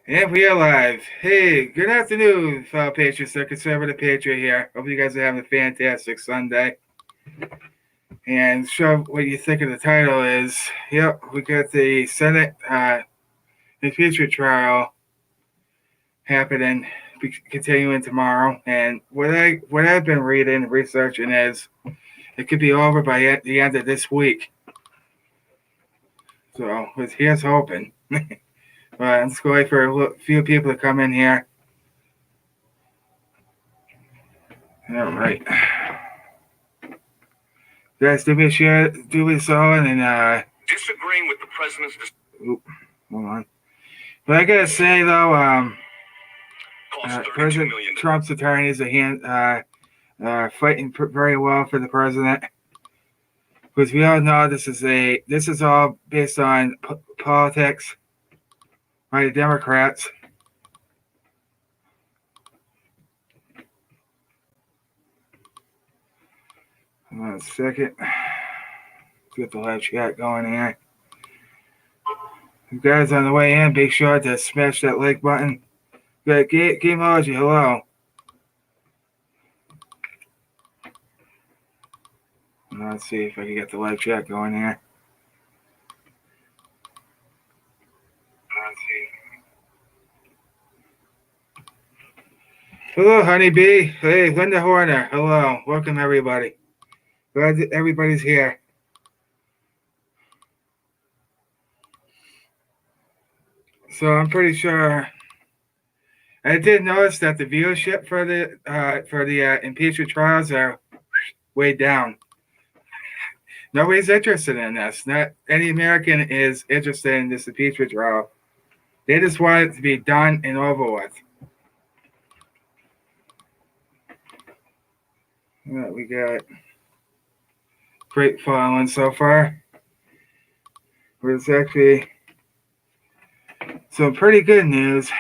And we are live. Hey, good afternoon, fellow Patriots. The Conservative Patriot here. Hope you guys are having a fantastic Sunday. And sure what you think of the title is. Yep, we got the Senate impeachment trial happening, continuing tomorrow. And what I've been reading, researching is it could be over by the end of this week. So here's hoping. Let's go wait for a few people to come in here. All right. Guys, do me a share, do me so, and disagreeing with the president's. Hold on. But I gotta say though, President Trump's attorneys are fighting very well for the president, because we all know this is all based on politics by the Democrats. Hold on a second. Let's get the live chat going here. You guys on the way in, be sure to smash that like button. Good, Gameology, hello. Let's see if I can get the live chat going here. Hello, Honeybee. Hey, Linda Horner. Hello. Welcome, everybody. Glad that everybody's here. So I'm pretty sure. I did notice that the viewership for the impeachment trials are way down. Nobody's interested in this. Not any American is interested in this impeachment trial. They just want it to be done and over with. We got great following so far. There's actually some pretty good news.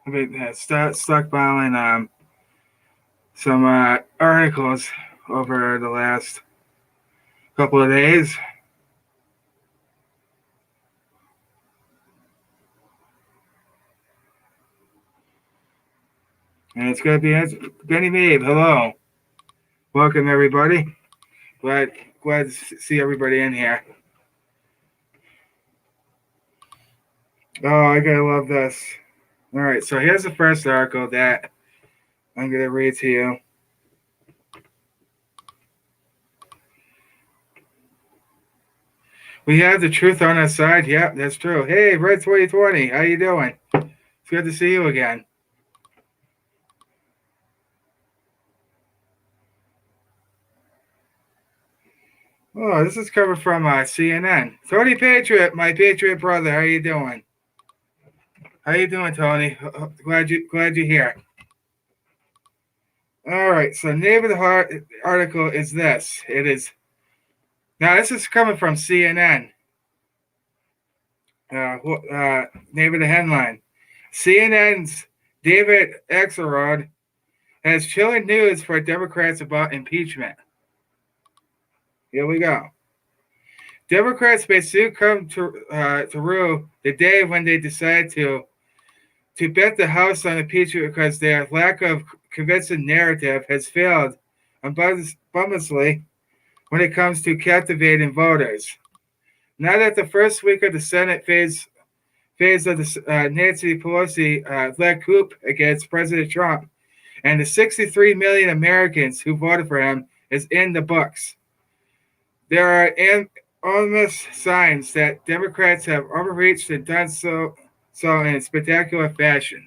I've been stockpiling some articles over the last couple of days. And it's going to be Benny Mabe. Hello. Welcome, everybody. Glad to see everybody in here. Oh, I gotta love this. All right, so here's the first article that I'm going to read to you. We have the truth on our side. Yeah, that's true. Hey, Red 2020, how you doing? It's good to see you again. Oh, this is covered from CNN. Tony Patriot, my Patriot brother, how you doing? How you doing, Tony? Glad you're here. All right, so name of the article is this. It is now. This is coming from CNN. Name of the headline: CNN's David Axelrod has chilling news for Democrats about impeachment. Here we go. Democrats may soon come to rue the day when they decide to bet the House on impeachment because their lack of convincing narrative has failed abundantly when it comes to captivating voters. Now that the first week of the Senate phase of the Nancy Pelosi led coup against President Trump and the 63 million Americans who voted for him is in the books, there are ominous signs that Democrats have overreached and done so in spectacular fashion.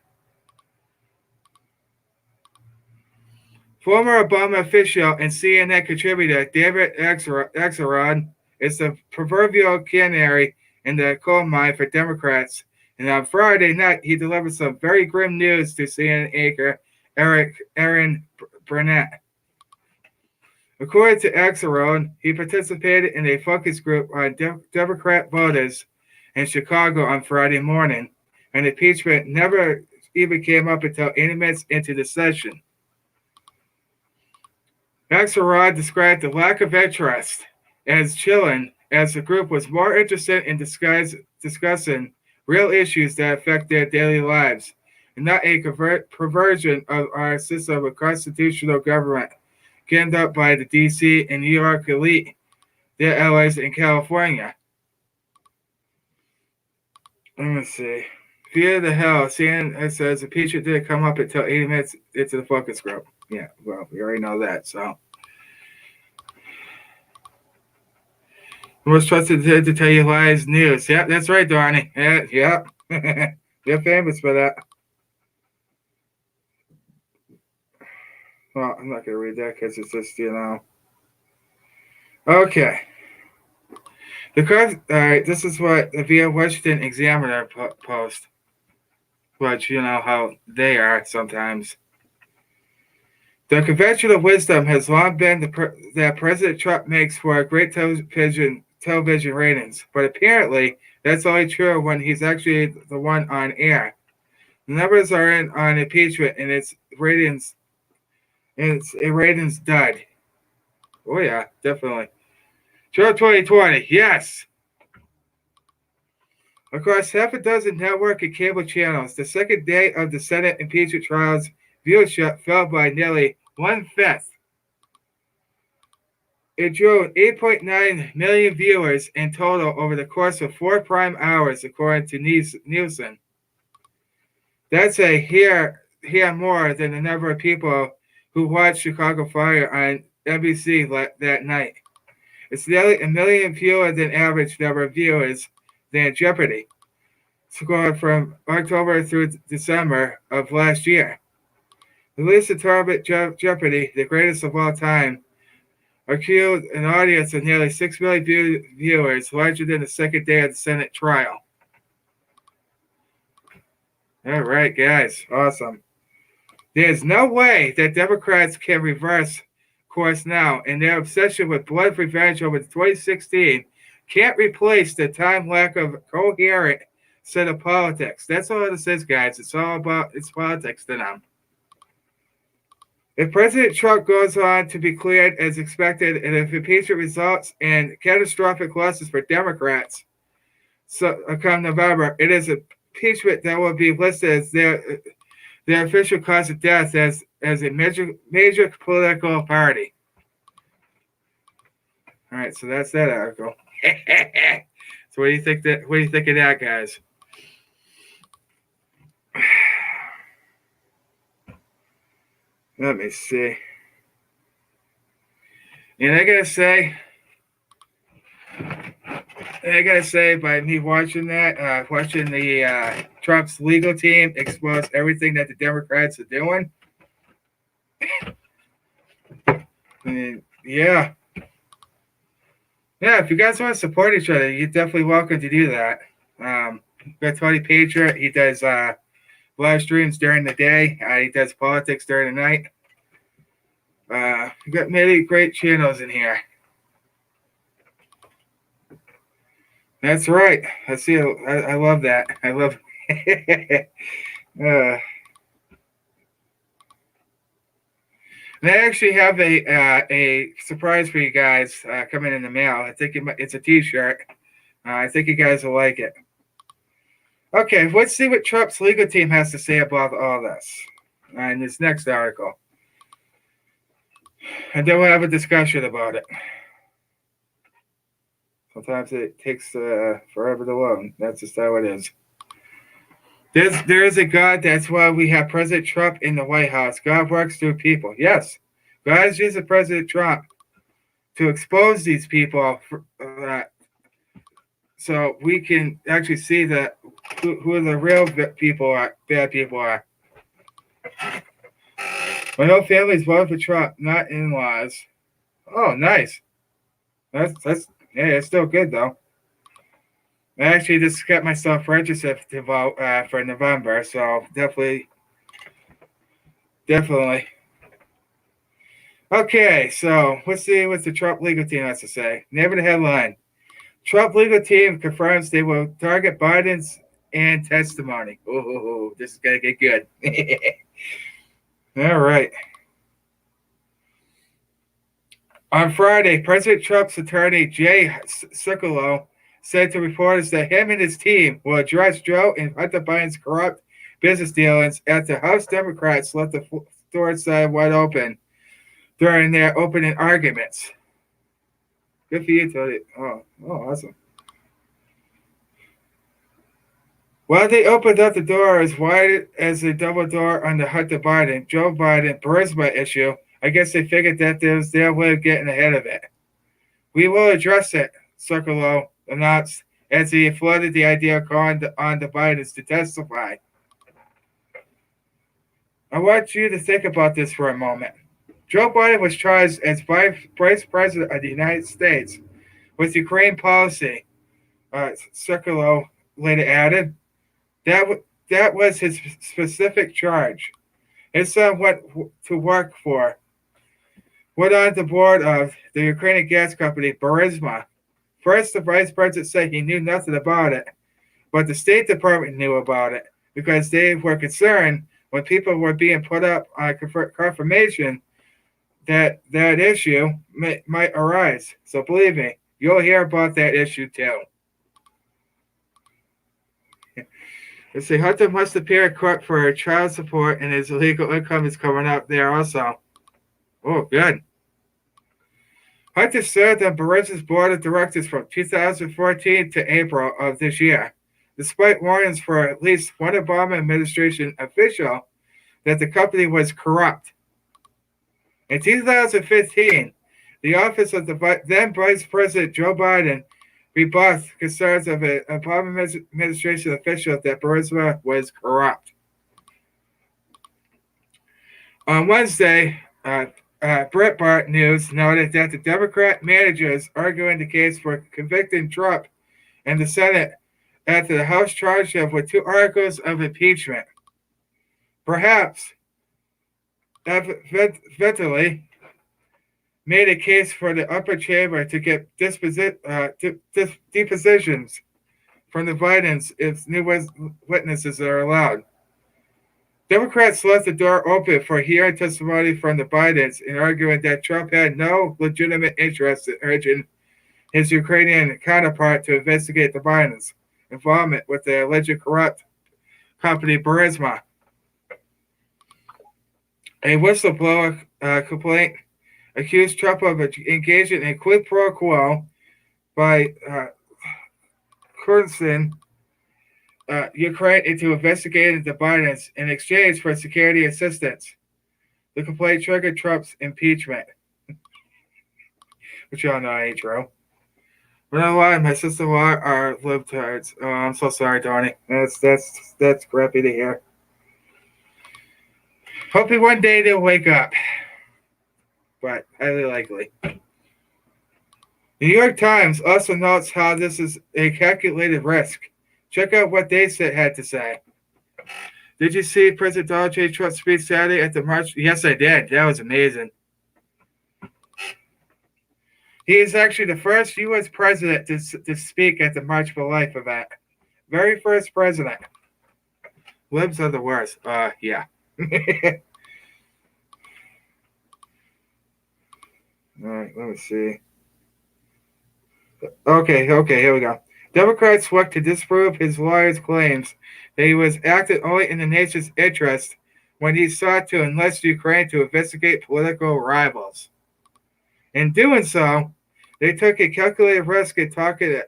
Former Obama official and CNN contributor David Axelrod is the proverbial canary in the coal mine for Democrats, and on Friday night he delivered some very grim news to CNN anchor Aaron Burnett. According to Axelrod, he participated in a focus group on Democrat voters in Chicago on Friday morning, and impeachment never even came up until 80 minutes into the session. Axelrod described the lack of interest as chilling, as the group was more interested in discussing real issues that affect their daily lives, and not a perversion of our system of constitutional government given up by the D.C. and New York elite, their allies in California. Let me see. Fear the hell. CNN says impeachment didn't come up until 80 minutes into the focus group. Yeah, well, we already know that, so. Most trusted to tell you lies news. Yeah, that's right, Donnie. Yeah. You're famous for that. Well, I'm not going to read that because it's just, Okay. All right, this is what the VA Washington Examiner post. But you know how they are sometimes. The conventional wisdom has long been that President Trump makes for a great television ratings, but apparently that's only true when he's actually the one on air. The numbers are in on impeachment, and its ratings, dud. Oh yeah, definitely. Trump 2020, yes. Across half a dozen network and cable channels, the second day of the Senate impeachment trials, viewership fell by nearly 1/5. It drew 8.9 million viewers in total over the course of 4 prime hours, according to Nielsen. That's a hair more than the number of people who watched Chicago Fire on NBC that night. It's nearly a million fewer than average number of viewers than Jeopardy, scored from October through December of last year. The least determined Jeopardy, the greatest of all time, accrued an audience of nearly 6 million viewers, larger than the second day of the Senate trial. All right, guys. Awesome. There's no way that Democrats can reverse course now, and their obsession with blood revenge over 2016 can't replace the time lack of coherent set of politics. That's all this is, guys. It's politics to them. If President Trump goes on to be cleared as expected, and if impeachment results in catastrophic losses for Democrats come November, it is impeachment that will be listed as their official cause of death as a major political party. All right, so that's that article. So what do you think of that, guys? Let me see. And I gotta say, by me watching that, watching the Trump's legal team expose everything that the Democrats are doing. And yeah. Yeah, if you guys want to support each other, you're definitely welcome to do that. Got Tony Patriot. He does live streams during the day. He does politics during the night. We got many great channels in here. That's right. I see. I love that. I love. And I actually have a surprise for you guys coming in the mail. I think it's a T-shirt. I think you guys will like it. Okay, let's see what Trump's legal team has to say about all this in this next article. And then we'll have a discussion about it. Sometimes it takes forever to load. That's just how it is. There is a God. That's why we have President Trump in the White House. God works through people. Yes, God is using President Trump to expose these people so we can actually see that who the real people are, bad people are. My whole family's voted for Trump, not in-laws. Oh, nice. That's it's still good though. I actually just got myself registered to vote for November, so definitely. Okay, so let's see what the Trump legal team has to say. Name of the headline: Trump legal team confirms they will target Biden's and testimony. Oh, this is gonna get good. All right. On Friday, President Trump's attorney Jay Sekulow said to reporters that him and his team will address Joe and Hunter Biden's corrupt business dealings after House Democrats left the door side wide open during their opening arguments. Good for you, Tony. Awesome. While they opened up the door as wide as the double door on the Hunter Biden, Joe Biden, Burisma issue, I guess they figured that there was their way of getting ahead of it. We will address it, Sokolow announced as he floated the idea of calling on the Bidens to testify. I want you to think about this for a moment. Joe Biden was charged as Vice President of the United States with Ukraine policy, Sokolow later added. That was his specific charge. His son went to work on the board of the Ukrainian gas company Burisma. First, the vice president said he knew nothing about it, but the State Department knew about it because they were concerned when people were being put up on confirmation that issue might arise. So believe me, you'll hear about that issue too. Let's see, Hunter must appear in court for child support, and his illegal income is coming up there also. Oh, good. Hunter served on Burisma's board of directors from 2014 to April of this year, despite warnings for at least one Obama administration official that the company was corrupt. In 2015, the office of the then Vice President Joe Biden rebuffed concerns of an Obama administration official that Burisma was corrupt. On Wednesday, Breitbart News noted that the Democrat managers arguing the case for convicting Trump in the Senate after the House charged him with 2 articles of impeachment. Perhaps, eventually, made a case for the upper chamber to get depositions from the Bidens if new witnesses are allowed. Democrats left the door open for hearing testimony from the Bidens in arguing that Trump had no legitimate interest in urging his Ukrainian counterpart to investigate the Bidens' involvement with the alleged corrupt company Burisma. A whistleblower complaint accused Trump of engaging in quid pro quo by coercing Ukraine into investigating the Bidens in exchange for security assistance. The complaint triggered Trump's impeachment, which y'all know ain't true. But you know what? My sister-in-law are libtards. Oh, I'm so sorry, Tony. That's crappy to hear. Hopefully one day they'll wake up, but highly likely. The New York Times also notes how this is a calculated risk. Check out what they had to say. Did you see President Donald J. Trump's speech Saturday at the march? Yes, I did. That was amazing. He is actually the first U.S. president to speak at the March for Life event. Very first president. Libs are the worst. Yeah. All right, let me see. Okay, here we go. Democrats worked to disprove his lawyer's claims that he was acting only in the nation's interest when he sought to enlist Ukraine to investigate political rivals. In doing so, they took a calculated risk in talking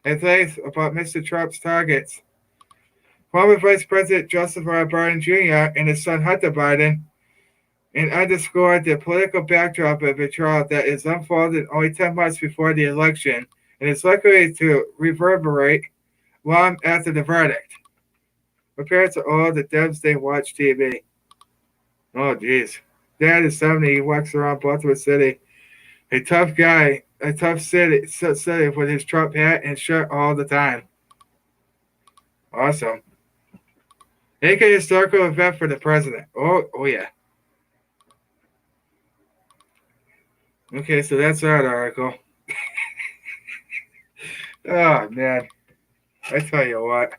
at length about Mr. Trump's targets. Former Vice President Joseph R. Biden Jr. and his son Hunter Biden, and underscored the political backdrop of a trial that is unfolded only 10 months before the election and is likely to reverberate long after the verdict. Prepare to all the Dems they watch TV. Oh, geez. Dad is 70. He walks around Baltimore City. A tough guy, a tough city with his Trump hat and shirt all the time. Awesome. Make a historical event for the president. Oh yeah. Okay, so that's that article. Oh, man. I tell you what.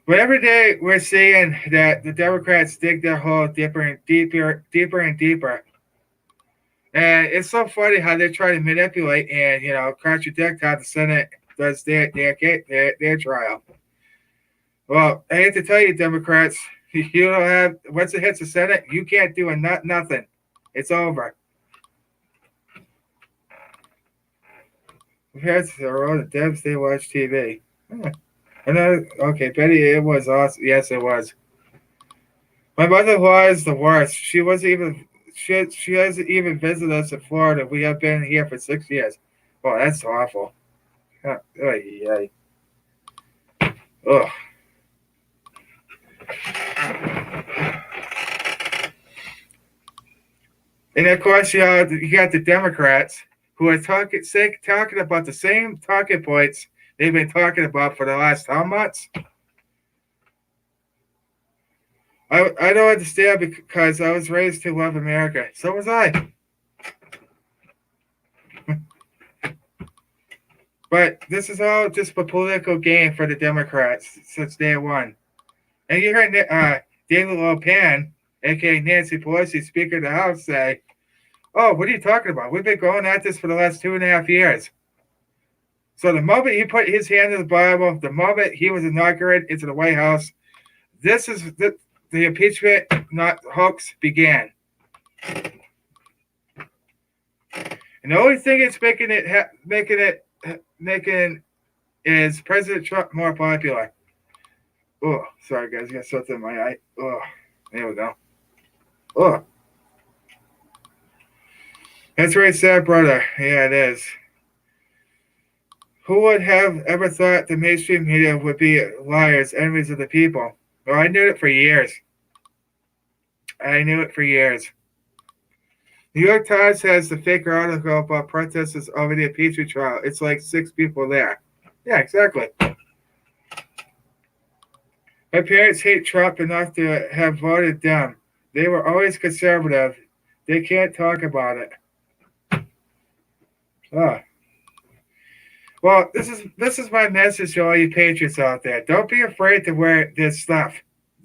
But every day we're seeing that the Democrats dig their hole deeper and deeper. And it's so funny how they try to manipulate and contradict how the Senate does their trial. Well, I hate to tell you, Democrats, you don't have once it hits the Senate, you can't do nothing. It's over. Compared to the road of Debs, they watch TV. Huh. Okay, Betty, it was awesome. Yes, it was. My mother-in-law is the worst. She wasn't even. She hasn't even visited us in Florida. We have been here for 6 years. Oh, that's awful. Ugh. And of course, you got the Democrats who are talking about the same talking points they've been talking about for the last how months. I don't understand because I was raised to love America. So was I. But this is all just a political game for the Democrats since day one. And you heard David Lopan, a.k.a. Nancy Pelosi, Speaker of the House, say, "Oh, what are you talking about? We've been going at this for the last 2.5 years." So the moment he put his hand in the Bible, the moment he was inaugurated into the White House, this is the impeachment not hoax began. And the only thing it's making is President Trump more popular. Oh, sorry guys, I got something in my eye. Oh, there we go. Oh, that's very sad, brother. Yeah, it is. Who would have ever thought the mainstream media would be liars, enemies of the people? Well, I knew it for years. New York Times has the fake article about protesters over the impeachment trial. It's like 6 people there. Yeah, exactly. My parents hate Trump enough to have voted Dem. They were always conservative. They can't talk about it. Oh. Well, this is my message to all you patriots out there. Don't be afraid to wear this stuff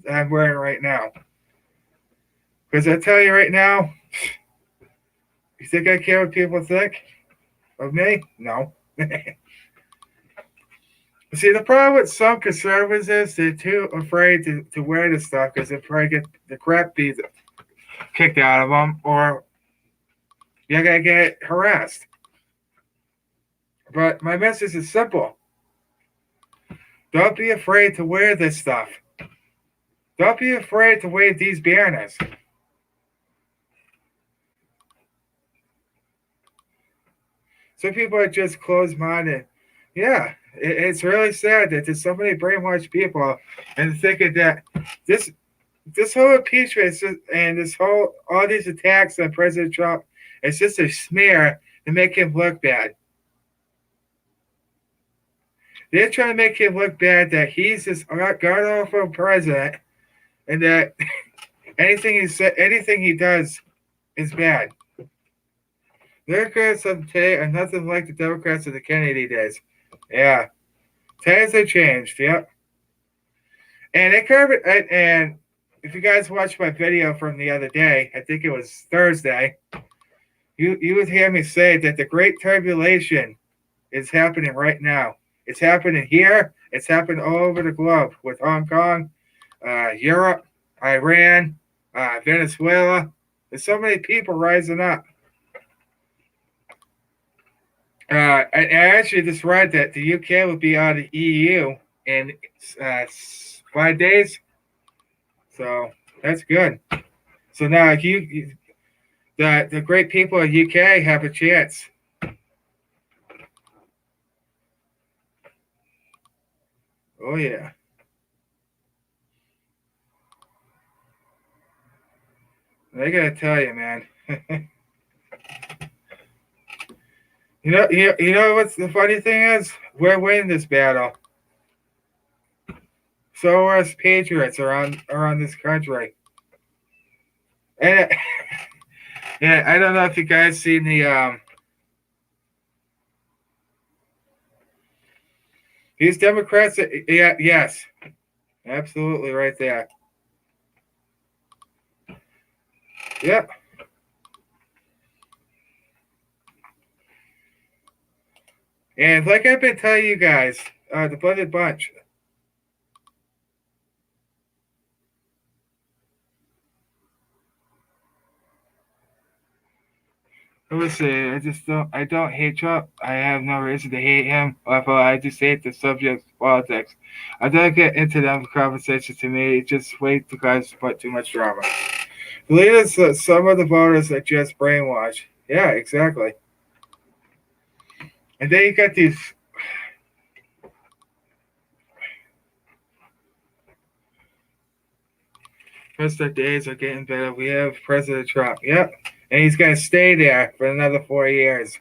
I'm wearing right now. Because I tell you right now, you think I care what people think of me? No. See, the problem with some conservatives is they're too afraid to wear this stuff because they probably get the crap beat kicked out of them or you're going to get harassed. But my message is simple. Don't be afraid to wear this stuff. Don't be afraid to wave these banners. Some people are just closed-minded. Yeah, it's really sad that there's so many brainwashed people and thinking that this whole impeachment and all these attacks on President Trump is just a smear to make him look bad. They're trying to make him look bad that he's this god-awful president and that anything he does is bad. Their critics of today are nothing like the Democrats of the Kennedy days. Yeah. Times have changed, yep. And and if you guys watched my video from the other day, I think it was Thursday, you would hear me say that the Great Tribulation is happening right now. It's happening here. It's happening all over the globe with Hong Kong, Europe, Iran, Venezuela. There's so many people rising up. I actually just read that the UK will be out of the EU in 5 days. So that's good. So now the great people of UK have a chance. Oh yeah. I gotta tell you, man. You know what's the funny thing is? We're winning this battle. So are us patriots around this country. And yeah, I don't know if you guys seen the these Democrats. Yeah, yes, absolutely, right there. Yep. And like I've been telling you guys, the Blended Bunch. Listen, I don't hate Trump. I have no reason to hate him. Although I just hate the subject of politics. I don't get into them conversations. To me, it's just way to cause but too much drama. The leaders, some of the voters are just brainwashed. Yeah, exactly. And then you got these. First, the days are getting better. We have President Trump. Yep, and he's gonna stay there for another 4 years.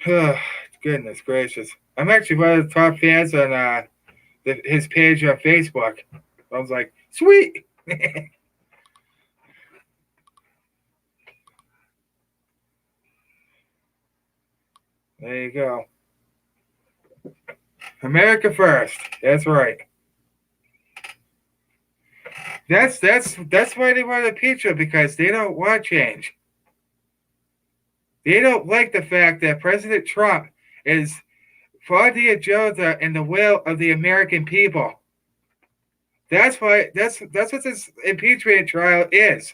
Goodness gracious! I'm actually one of the top fans on his page on Facebook. I was like, sweet. There you go. America first. That's right. That's why they want to impeach him, because they don't want change. They don't like the fact that President Trump is for the agenda and the will of the American people. That's why that's what this impeachment trial is.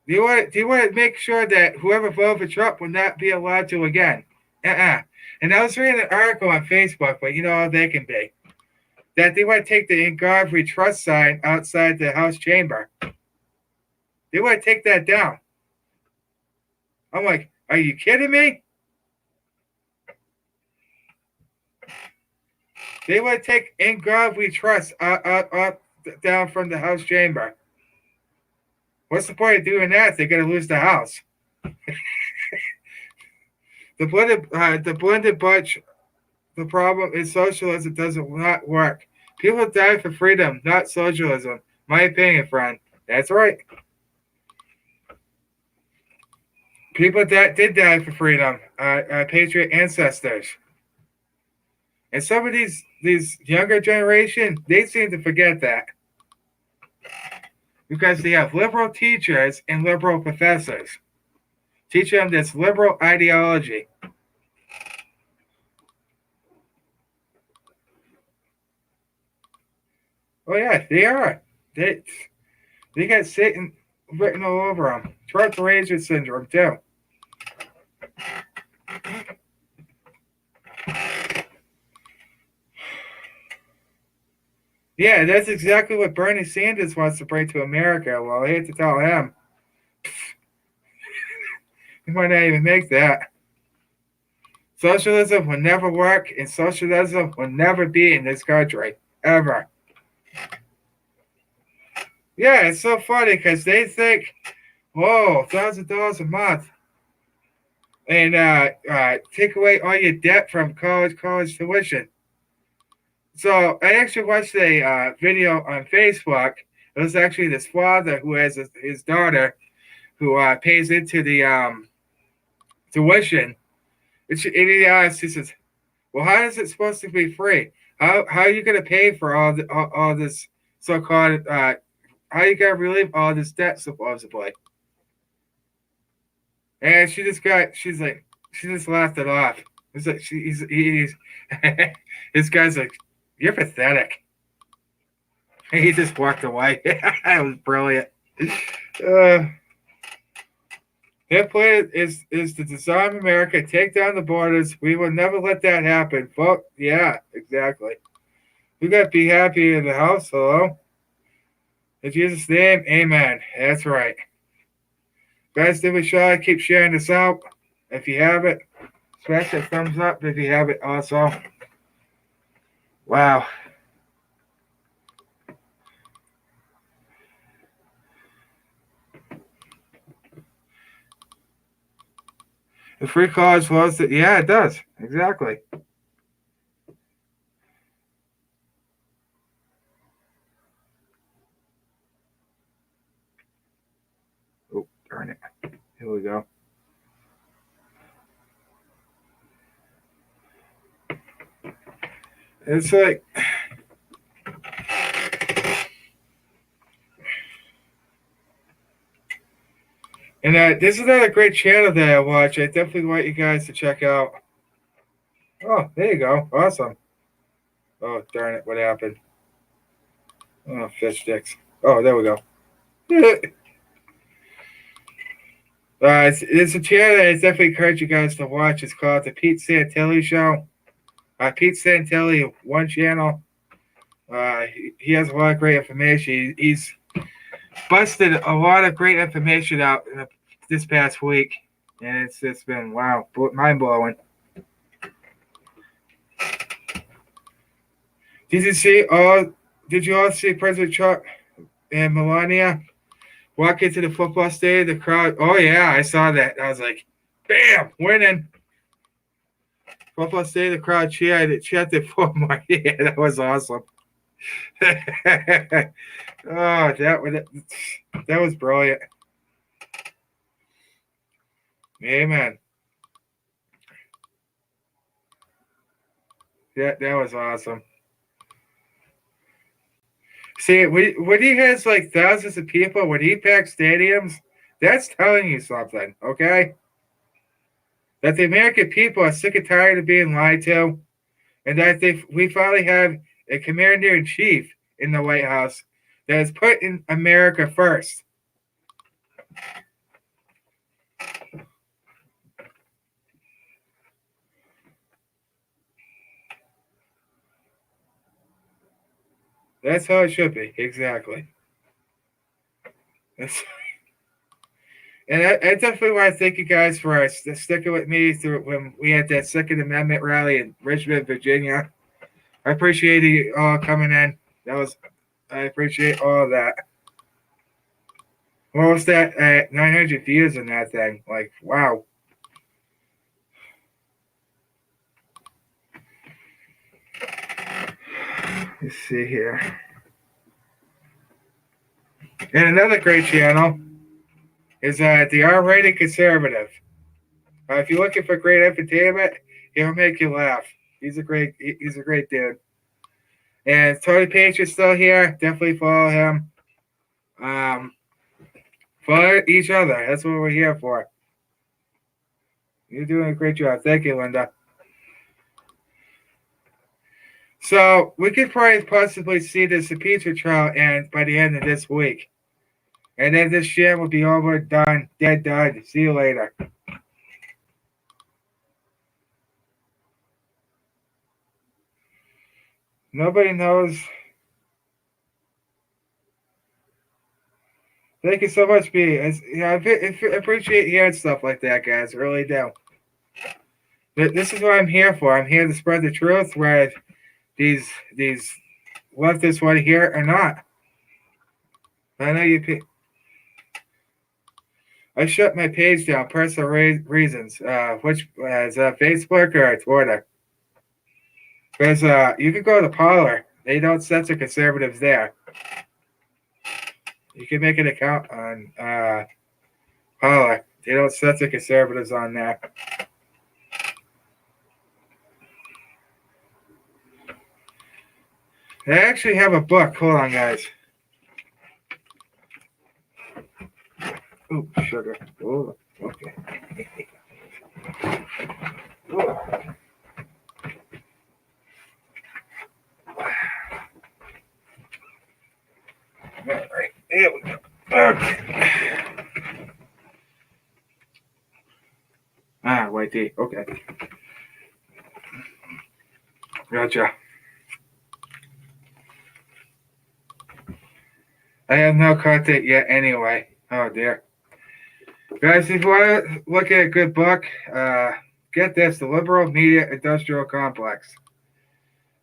Do you want to make sure that whoever voted for Trump will not be allowed to again? And I was reading an article on Facebook, but you know how they can be. That they want to take the "In God We Trust" sign outside the House chamber. They want to take that down. I'm like, are you kidding me? They want to take "In God We Trust" down from the House chamber. What's the point of doing that? They're going to lose the House. The blended bunch. The problem is socialism doesn't not work. People die for freedom, not socialism. My opinion, friend. That's right. People that did die for freedom, patriot ancestors. And some of these younger generation, they seem to forget that, because they have liberal teachers and liberal professors teach them this liberal ideology. Oh yeah, they are. They got Satan written all over them. Trump Ranger syndrome too. Yeah, that's exactly what Bernie Sanders wants to bring to America. Well, I hate to tell him, he might not even make that. Socialism will never work, and socialism will never be in this country ever. Yeah, it's so funny because they think, whoa, $1,000 a month, and take away all your debt from college tuition. So I actually watched a video on Facebook. It was actually this father who has his daughter who pays into the tuition. And he asked, he says, "Well, how is it supposed to be free? How are you going to pay for all this so-called? How are you going to relieve all this debt supposedly?" And she just laughed it off. It's like he's this guy's like, "You're pathetic." And he just walked away. That was brilliant. Uh, Their plan is to disarm America, take down the borders. We will never let that happen. Well, yeah, exactly. We got to be happy in the house. Hello? In Jesus' name, amen. That's right. Guys, give it a shot. Keep sharing this out. If you have it, smash that thumbs up if you have it also. Wow. The free college was it? Yeah, it does. Exactly. Oh, darn it. Here we go. It's like, and And this is another great channel that I watch. I definitely want you guys to check out. Oh, there you go. Awesome. Oh, darn it. What happened? Oh, fish sticks. Oh, there we go. It's a channel that I definitely encourage you guys to watch. It's called The Pete Santilli Show. Pete Santilli, one channel. He has a lot of great information. He's busted a lot of great information out this past week. And it's been, wow, mind blowing. Did you all see President Trump and Melania walk into the football stadium? The crowd, oh yeah, I saw that. I was like, bam, winning. Football stadium, the crowd cheered it for more. Yeah, that was awesome. Oh, that was brilliant. Amen. That was awesome. See, when he has like thousands of people, when he packs stadiums, that's telling you something, okay? That the American people are sick and tired of being lied to, and that we finally have a commander in chief in the White House that is putting America first. That's how it should be, exactly. And I definitely want to thank you guys for sticking with me through when we had that Second Amendment rally in Richmond, Virginia. I appreciate you all coming in. I appreciate all of that. What was that? 900 views in that thing. Like, wow. Let's see here. And another great channel is the R-rated conservative. If you're looking for great entertainment, he'll make you laugh. He's a great dude. And Tony Page is still here. Definitely follow him. Follow each other. That's what we're here for. You're doing a great job. Thank you, Linda. So we could probably possibly see this impeachment trial end by the end of this week. And then this shit will be over, done, dead, done. See you later. Nobody knows. Thank you so much, B. I appreciate hearing stuff like that, guys. I really do. But this is what I'm here for. I'm here to spread the truth, where these leftists want to hear it or not. I know you. I shut my page down, personal reasons. Which is Facebook or Twitter? Because you can go to Parler. They don't censor conservatives there. You can make an account on Parler. They don't censor conservatives on there. I actually have a book. Hold on, guys. Oh, sugar. Oh, okay. Oh. All right, here we go. Okay. White tea. Okay. Gotcha. I have no content yet anyway. Oh, dear. Guys, if you want to look at a good book, get this, The Liberal Media Industrial Complex.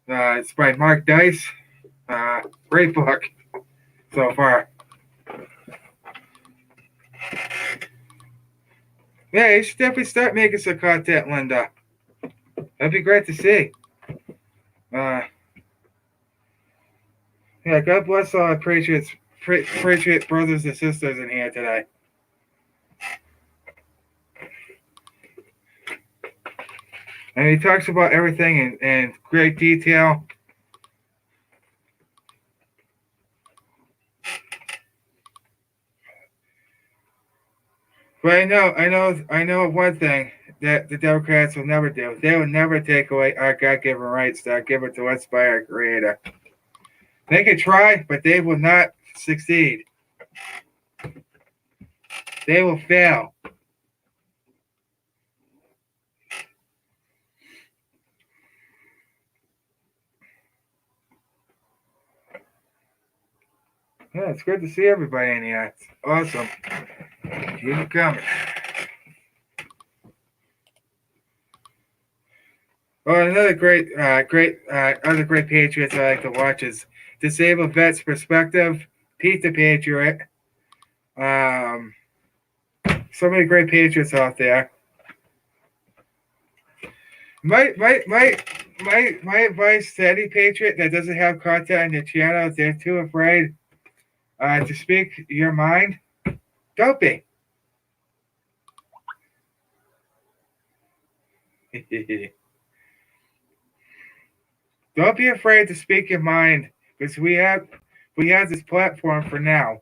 It's by Mark Dice. Great book so far. Yeah, you should definitely start making some content, Linda. That'd be great to see. Yeah, God bless all our patriots brothers and sisters in here today. And he talks about everything in great detail. But I know one thing that the Democrats will never do. They will never take away our God-given rights that are given to us by our Creator. They can try, but they will not succeed. They will fail. Yeah, it's good to see everybody in here. It's awesome. Keep it coming. Oh, another other great Patriots I like to watch is Disabled Vets Perspective, Pete the Patriot. Um, so many great Patriots out there. My advice to any Patriot that doesn't have content on their channel, if they're too afraid to speak your mind, don't be. Don't be afraid to speak your mind because we have this platform for now.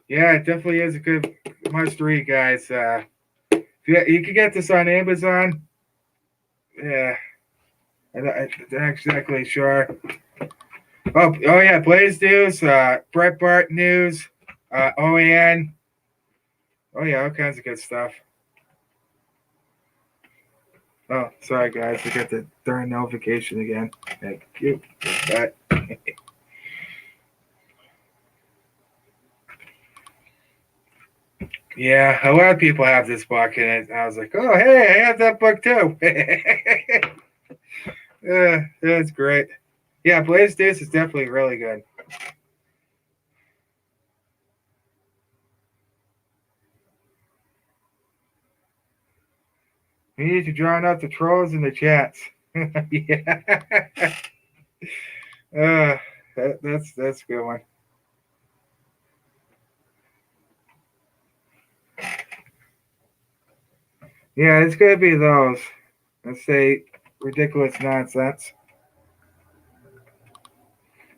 Yeah, it definitely is a good must read, guys. You can get this on Amazon. Yeah, I'm not exactly sure. Oh yeah, Blaze News, Brett Bart News, OAN. Oh yeah, all kinds of good stuff. Oh, sorry guys, I got the darn notification again. Thank you. Yeah, a lot of people have this book, and I was like, oh hey, I have that book too. That's great. Yeah, Blaze News is definitely really good. We need to drown out the trolls in the chats. Yeah. That's a good one. Yeah, it's gonna be those. Let's say ridiculous nonsense.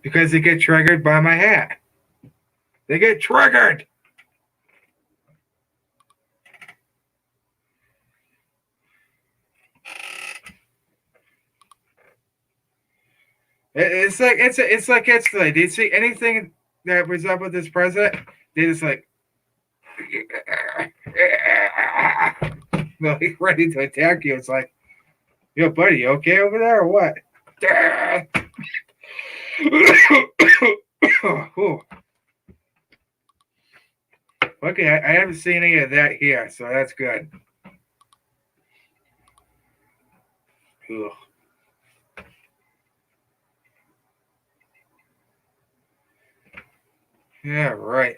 Because they get triggered by my hat. They get triggered. It's like do you see anything that resembles this president? They just like they're like ready to attack you. It's like, yo, buddy, you okay over there or what? Okay, I haven't seen any of that here, so that's good. Ugh. Yeah, right.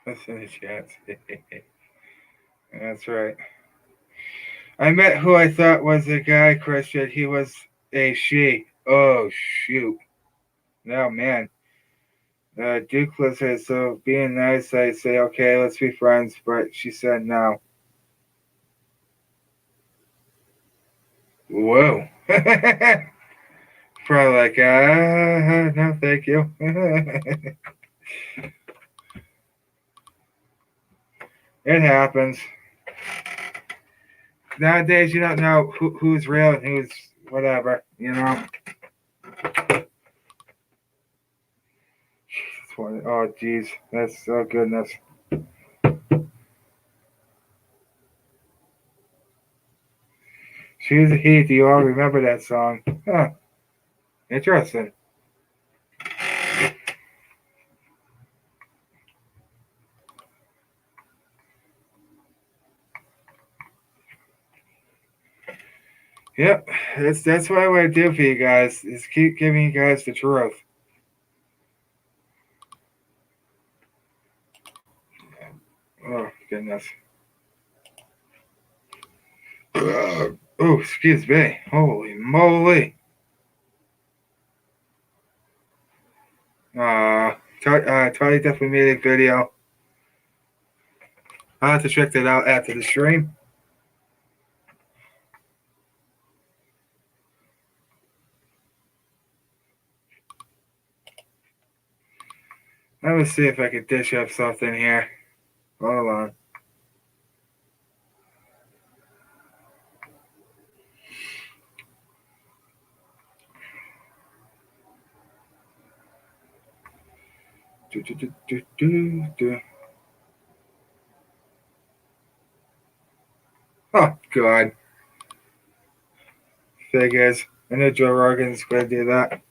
That's in the chat. That's right. I met who I thought was a guy, Christian. He was a she. Oh, shoot. No, man. Duke said, so being nice, I say, okay, let's be friends. But she said no. Whoa. Probably like, no, thank you. It happens. Nowadays, you don't know who's real and who's whatever, you know? Oh, geez. That's, oh, goodness. She's a Heat. Do you all remember that song? Huh. Interesting. Yep, that's what I want to do for you guys is keep giving you guys the truth. Oh goodness. Oh, excuse me. Holy moly. Tony definitely made a video. I'll have to check that out after the stream. Let me see if I can dish up something here. Hold on. Do. Oh, God. Figures. I know Joe Rogan's going to do that.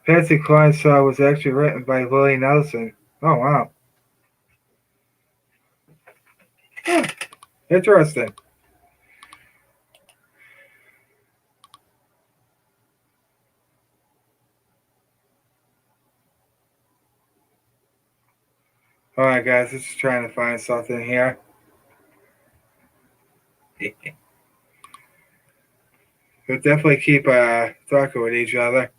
Patsy Cline's song was actually written by Willie Nelson. Oh, wow. Huh. Interesting. Alright, guys, just trying to find something here. We'll definitely keep talking with each other.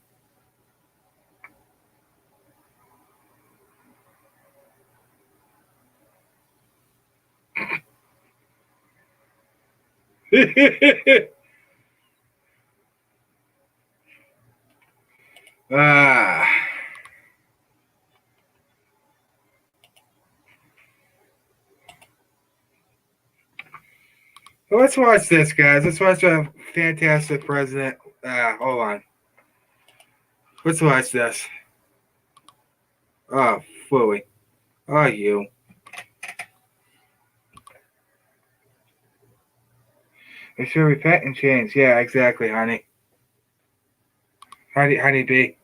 Ah. Well, let's watch this, guys. Let's watch a fantastic president. Hold on. Let's watch this. Oh, Fooey. Oh, you. They should repent and change. Yeah, exactly, honey. Honey bee.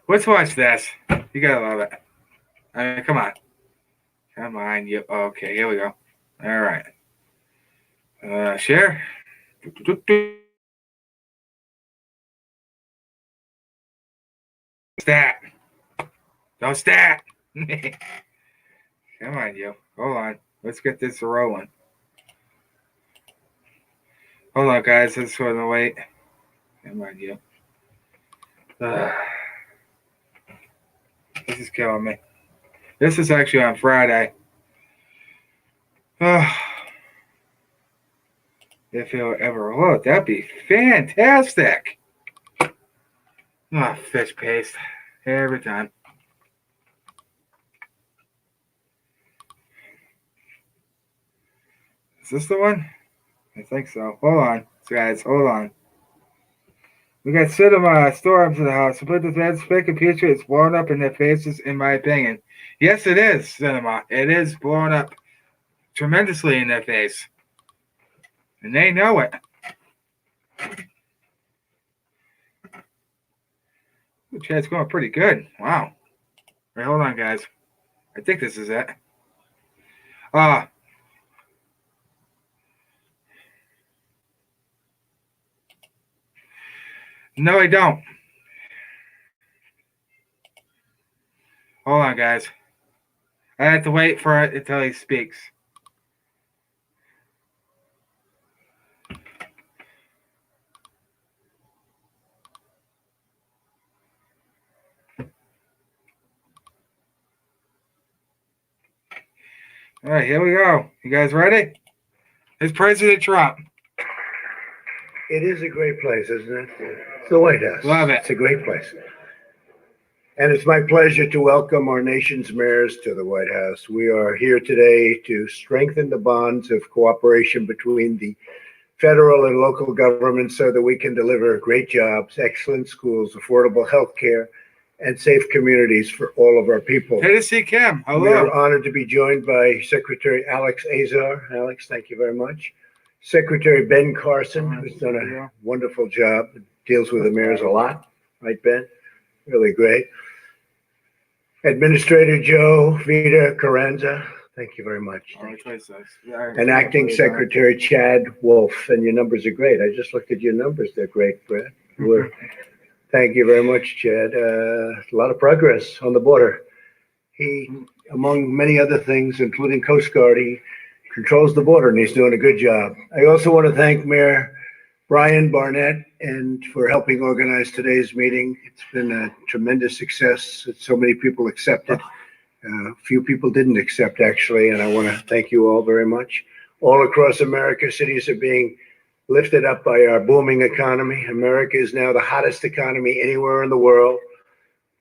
Let's watch this. You gotta love it. I mean, come on. Come on. You. Okay, here we go. All right. Share. Stat. Don't stat. Come on, you. Hold on. Let's get this rolling. Hold on, guys. Let's go to wait. Come on, you. This is killing me. This is actually on Friday. If it'll ever load, that'd be fantastic. Fish paste. Every time. Is this the one? I think so. Hold on, guys. Hold on. We got cinema storms in the house. But the fans fake computer is blown up in their faces, in my opinion. Yes, it is, cinema. It is blown up tremendously in their face. And they know it. The chat's going pretty good. Wow. Wait, hold on, guys. I think this is it. No, I don't. Hold on, guys. I have to wait for it until he speaks. All right, here we go. You guys ready? It's President Trump. It is a great place, isn't it? It's the White House. Love it. It's a great place. And it's my pleasure to welcome our nation's mayors to the White House. We are here today to strengthen the bonds of cooperation between the federal and local governments so that we can deliver great jobs, excellent schools, affordable health care, and safe communities for all of our people. Good to see Kim. Hello. We are honored to be joined by Secretary Alex Azar. Alex, thank you very much. Secretary Ben Carson, who's done a wonderful job, deals with the mayors a lot. Right, Ben? Really great. Administrator Joe Vida Carranza, thank you very much. And Acting Secretary Chad Wolf, and your numbers are great. I just looked at your numbers. They're great, Brad. Thank you very much, Chad. A lot of progress on the border. He, among many other things, including Coast Guard, he controls the border, and he's doing a good job. I also want to thank Mayor Brian Barnett and for helping organize today's meeting. It's been a tremendous success. So many people accepted. Few people didn't accept, actually, and I want to thank you all very much. All across America, cities are being lifted up by our booming economy. America is now the hottest economy anywhere in the world.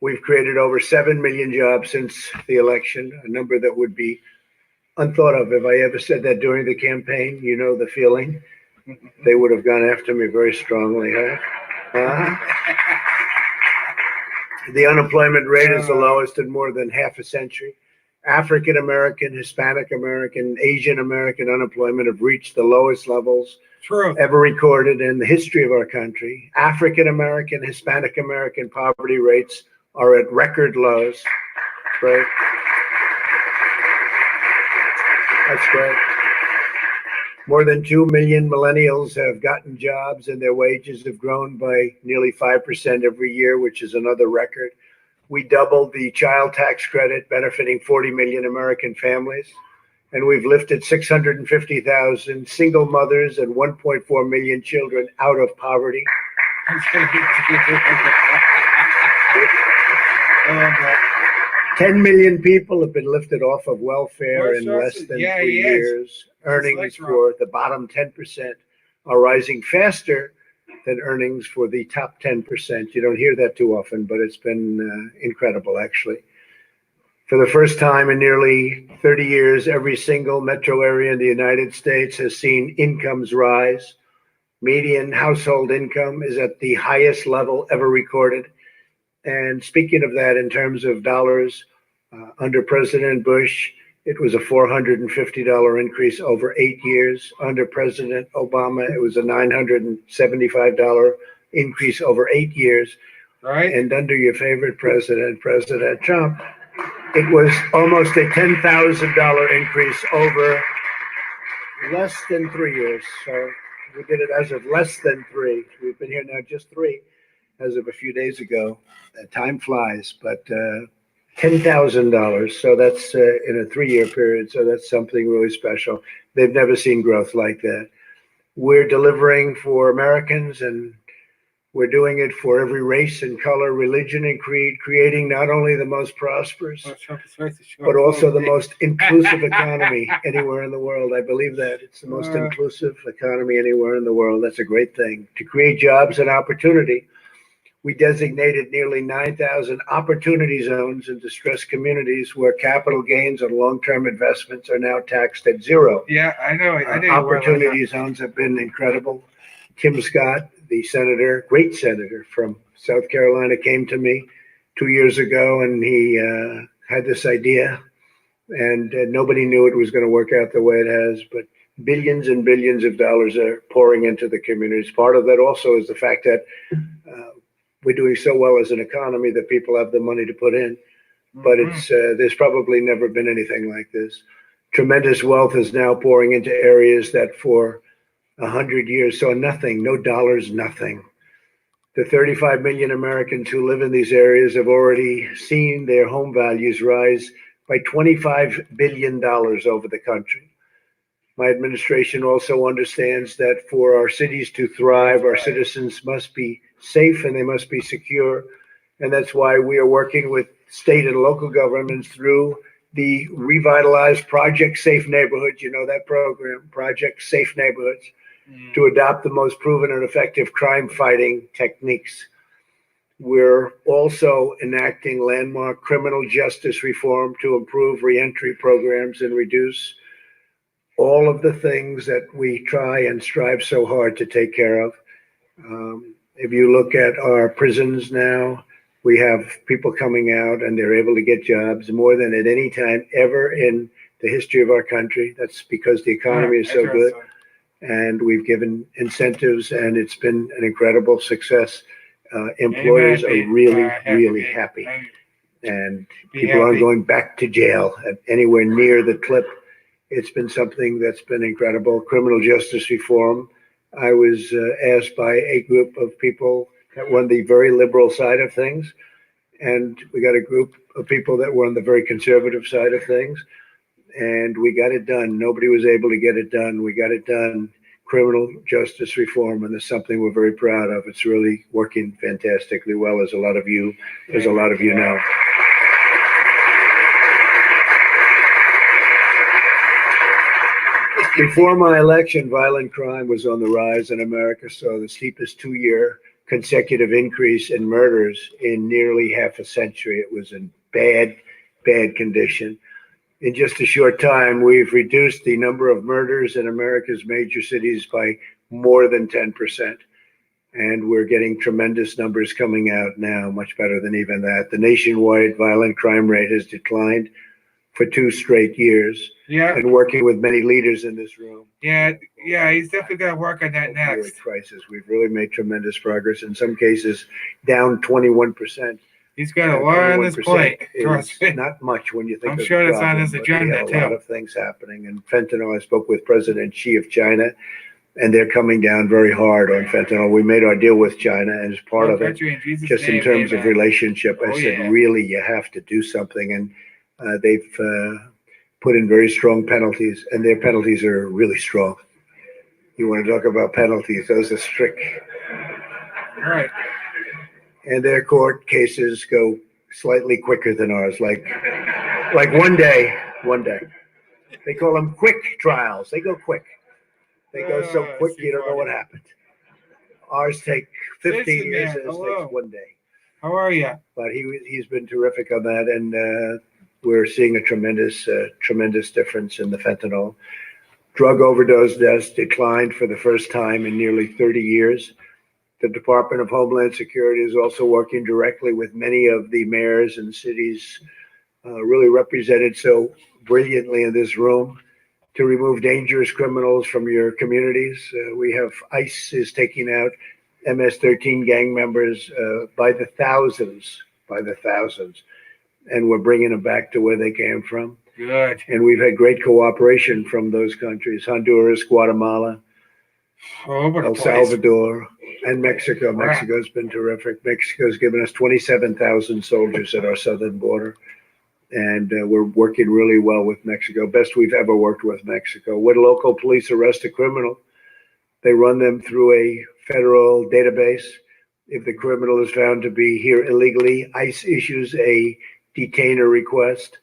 We've created over 7 million jobs since the election, a number that would be unthought of. If I ever said that during the campaign, you know the feeling. They would have gone after me very strongly, huh? The unemployment rate is the lowest in more than half a century. African American, Hispanic American, Asian American unemployment have reached the lowest levels ever recorded in the history of our country. African American, Hispanic American poverty rates are at record lows. Right? That's great. More than 2 million millennials have gotten jobs, and their wages have grown by nearly 5% every year, which is another record. We doubled the child tax credit, benefiting 40 million American families. And we've lifted 650,000 single mothers and 1.4 million children out of poverty. 10 million people have been lifted off of welfare in less than 3 years. Earnings for the bottom 10% are rising faster than earnings for the top 10%. You don't hear that too often, but it's been incredible, actually. For the first time in nearly 30 years, every single metro area in the United States has seen incomes rise. Median household income is at the highest level ever recorded. And speaking of that, in terms of dollars, under President Bush, it was a $450 increase over 8 years. Under President Obama, it was a $975 increase over 8 years. Right. And under your favorite president, President Trump, it was almost a $10,000 increase over less than 3 years. So we did it as of less than 3. We've been here now just 3 as of a few days ago. Time flies, but $10,000. So that's in a 3-year period. So that's something really special. They've never seen growth like that. We're delivering for Americans, and we're doing it for every race and color, religion and creed, creating not only the most prosperous, but also the most inclusive economy anywhere in the world. I believe that. It's the most inclusive economy anywhere in the world. That's a great thing. To create jobs and opportunity, we designated nearly 9,000 opportunity zones in distressed communities where capital gains on long-term investments are now taxed at zero. Yeah, I know. Opportunity zones have been incredible. Tim Scott, the senator, great senator from South Carolina, came to me 2 years ago, and he had this idea, and nobody knew it was going to work out the way it has, but billions and billions of dollars are pouring into the communities. Part of that also is the fact that we're doing so well as an economy that people have the money to put in, but it's there's probably never been anything like this. Tremendous wealth is now pouring into areas that for 100 years saw nothing, no dollars, nothing. The 35 million Americans who live in these areas have already seen their home values rise by $25 billion over the country. My administration also understands that for our cities to thrive, our citizens must be safe and they must be secure. And that's why we are working with state and local governments through the revitalized Project Safe Neighborhoods. You know that program, Project Safe Neighborhoods, to adopt the most proven and effective crime fighting techniques. We're also enacting landmark criminal justice reform to improve reentry programs and reduce all of the things that we try and strive so hard to take care of. If you look at our prisons now, we have people coming out and they're able to get jobs more than at any time ever in the history of our country. That's because the economy is so good. And we've given incentives, and it's been an incredible success. Employers are really, really happy. And people aren't going back to jail at anywhere near the clip. It's been something that's been incredible. Criminal justice reform. I was asked by a group of people that were on the very liberal side of things, and we got a group of people that were on the very conservative side of things, and we got it done. Nobody was able to get it done. We got it done. Criminal justice reform, and it's something we're very proud of. It's really working fantastically well, as a lot of you know. Before my election, violent crime was on the rise in America, saw the steepest 2-year consecutive increase in murders in nearly half a century. It was in bad, bad condition. In just a short time, we've reduced the number of murders in America's major cities by more than 10%. And we're getting tremendous numbers coming out now, much better than even that. The nationwide violent crime rate has declined for 2 straight years. Yeah. And working with many leaders in this room. Yeah, he's definitely going to work on that next. Crisis. We've really made tremendous progress. In some cases, down 21%. He's got a lot on his plate. Trust me. Not much when you think. I'm of sure the that's on his agenda a too. lot of things happening. And fentanyl. I spoke with President Xi of China, and they're coming down very hard on fentanyl. We made our deal with China, and as part of it, just in terms of relationship, I said, really, you have to do something, and they've put in very strong penalties, and their penalties are really strong. You want to talk about penalties? Those are strict. Right. And their court cases go slightly quicker than ours, like one day. They call them quick trials. They go quick. They go so quick you don't know what happened. Ours take 15 years, and this takes 1 day. How are you? But he's been terrific on that, and we're seeing a tremendous difference in the fentanyl. Drug overdose deaths declined for the first time in nearly 30 years. The Department of Homeland Security is also working directly with many of the mayors and cities, really represented so brilliantly in this room, to remove dangerous criminals from your communities. We have ICE is taking out MS-13 gang members by the thousands. And we're bringing them back to where they came from. Good. And we've had great cooperation from those countries: Honduras, Guatemala, El Salvador, and Mexico. Wow. Mexico's been terrific. Mexico's given us 27,000 soldiers at our southern border. And we're working really well with Mexico. Best we've ever worked with Mexico. When local police arrest a criminal, they run them through a federal database. If the criminal is found to be here illegally, ICE issues a detainer request.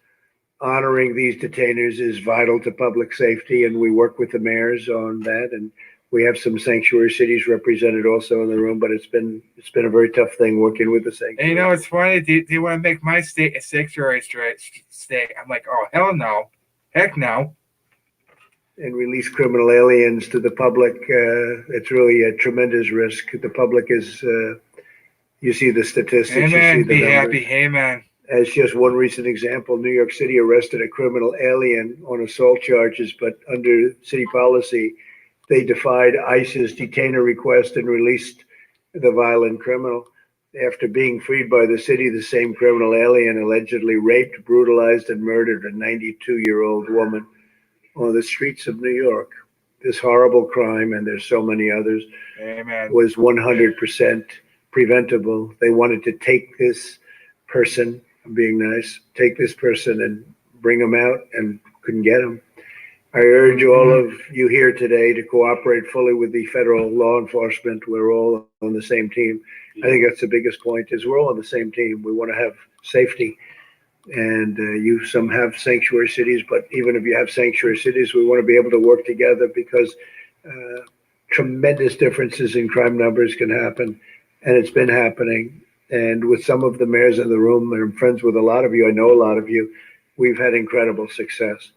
Honoring these detainers is vital to public safety, and we work with the mayors on that. And we have some sanctuary cities represented also in the room, but it's been a very tough thing working with the sanctuary. And it's funny. They want to make my state a sanctuary state. I'm like, oh, hell no. Heck no. And release criminal aliens to the public. It's really a tremendous risk. The public is, you see the statistics. Amen. You see the Be numbers. happy. Amen. As just one recent example, New York City arrested a criminal alien on assault charges, but under city policy, they defied ICE's detainer request and released the violent criminal. After being freed by the city, the same criminal alien allegedly raped, brutalized, and murdered a 92-year-old woman on the streets of New York. This horrible crime, and there's so many others, Amen, was 100% preventable. They wanted to take this person, I'm being nice, take this person and bring him out, and couldn't get him. I urge all of you here today to cooperate fully with the federal law enforcement. We're all on the same team. I think that's the biggest point, is we're all on the same team. We want to have safety. And some have sanctuary cities, but even if you have sanctuary cities, we want to be able to work together, because tremendous differences in crime numbers can happen. And it's been happening. And with some of the mayors in the room, and I'm friends with a lot of you, I know a lot of you, we've had incredible success.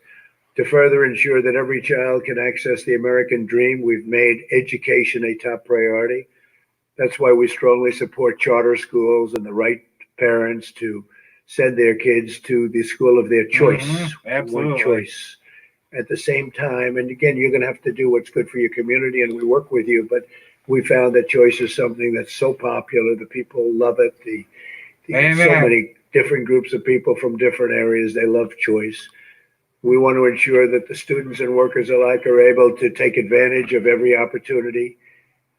To further ensure that every child can access the American dream, we've made education a top priority. That's why we strongly support charter schools and the right parents to send their kids to the school of their choice. Absolutely. One choice. At the same time, and again, you're going to have to do what's good for your community, and we work with you, but we found that choice is something that's so popular. The people love it. So many different groups of people from different areas, they love choice. We want to ensure that the students and workers alike are able to take advantage of every opportunity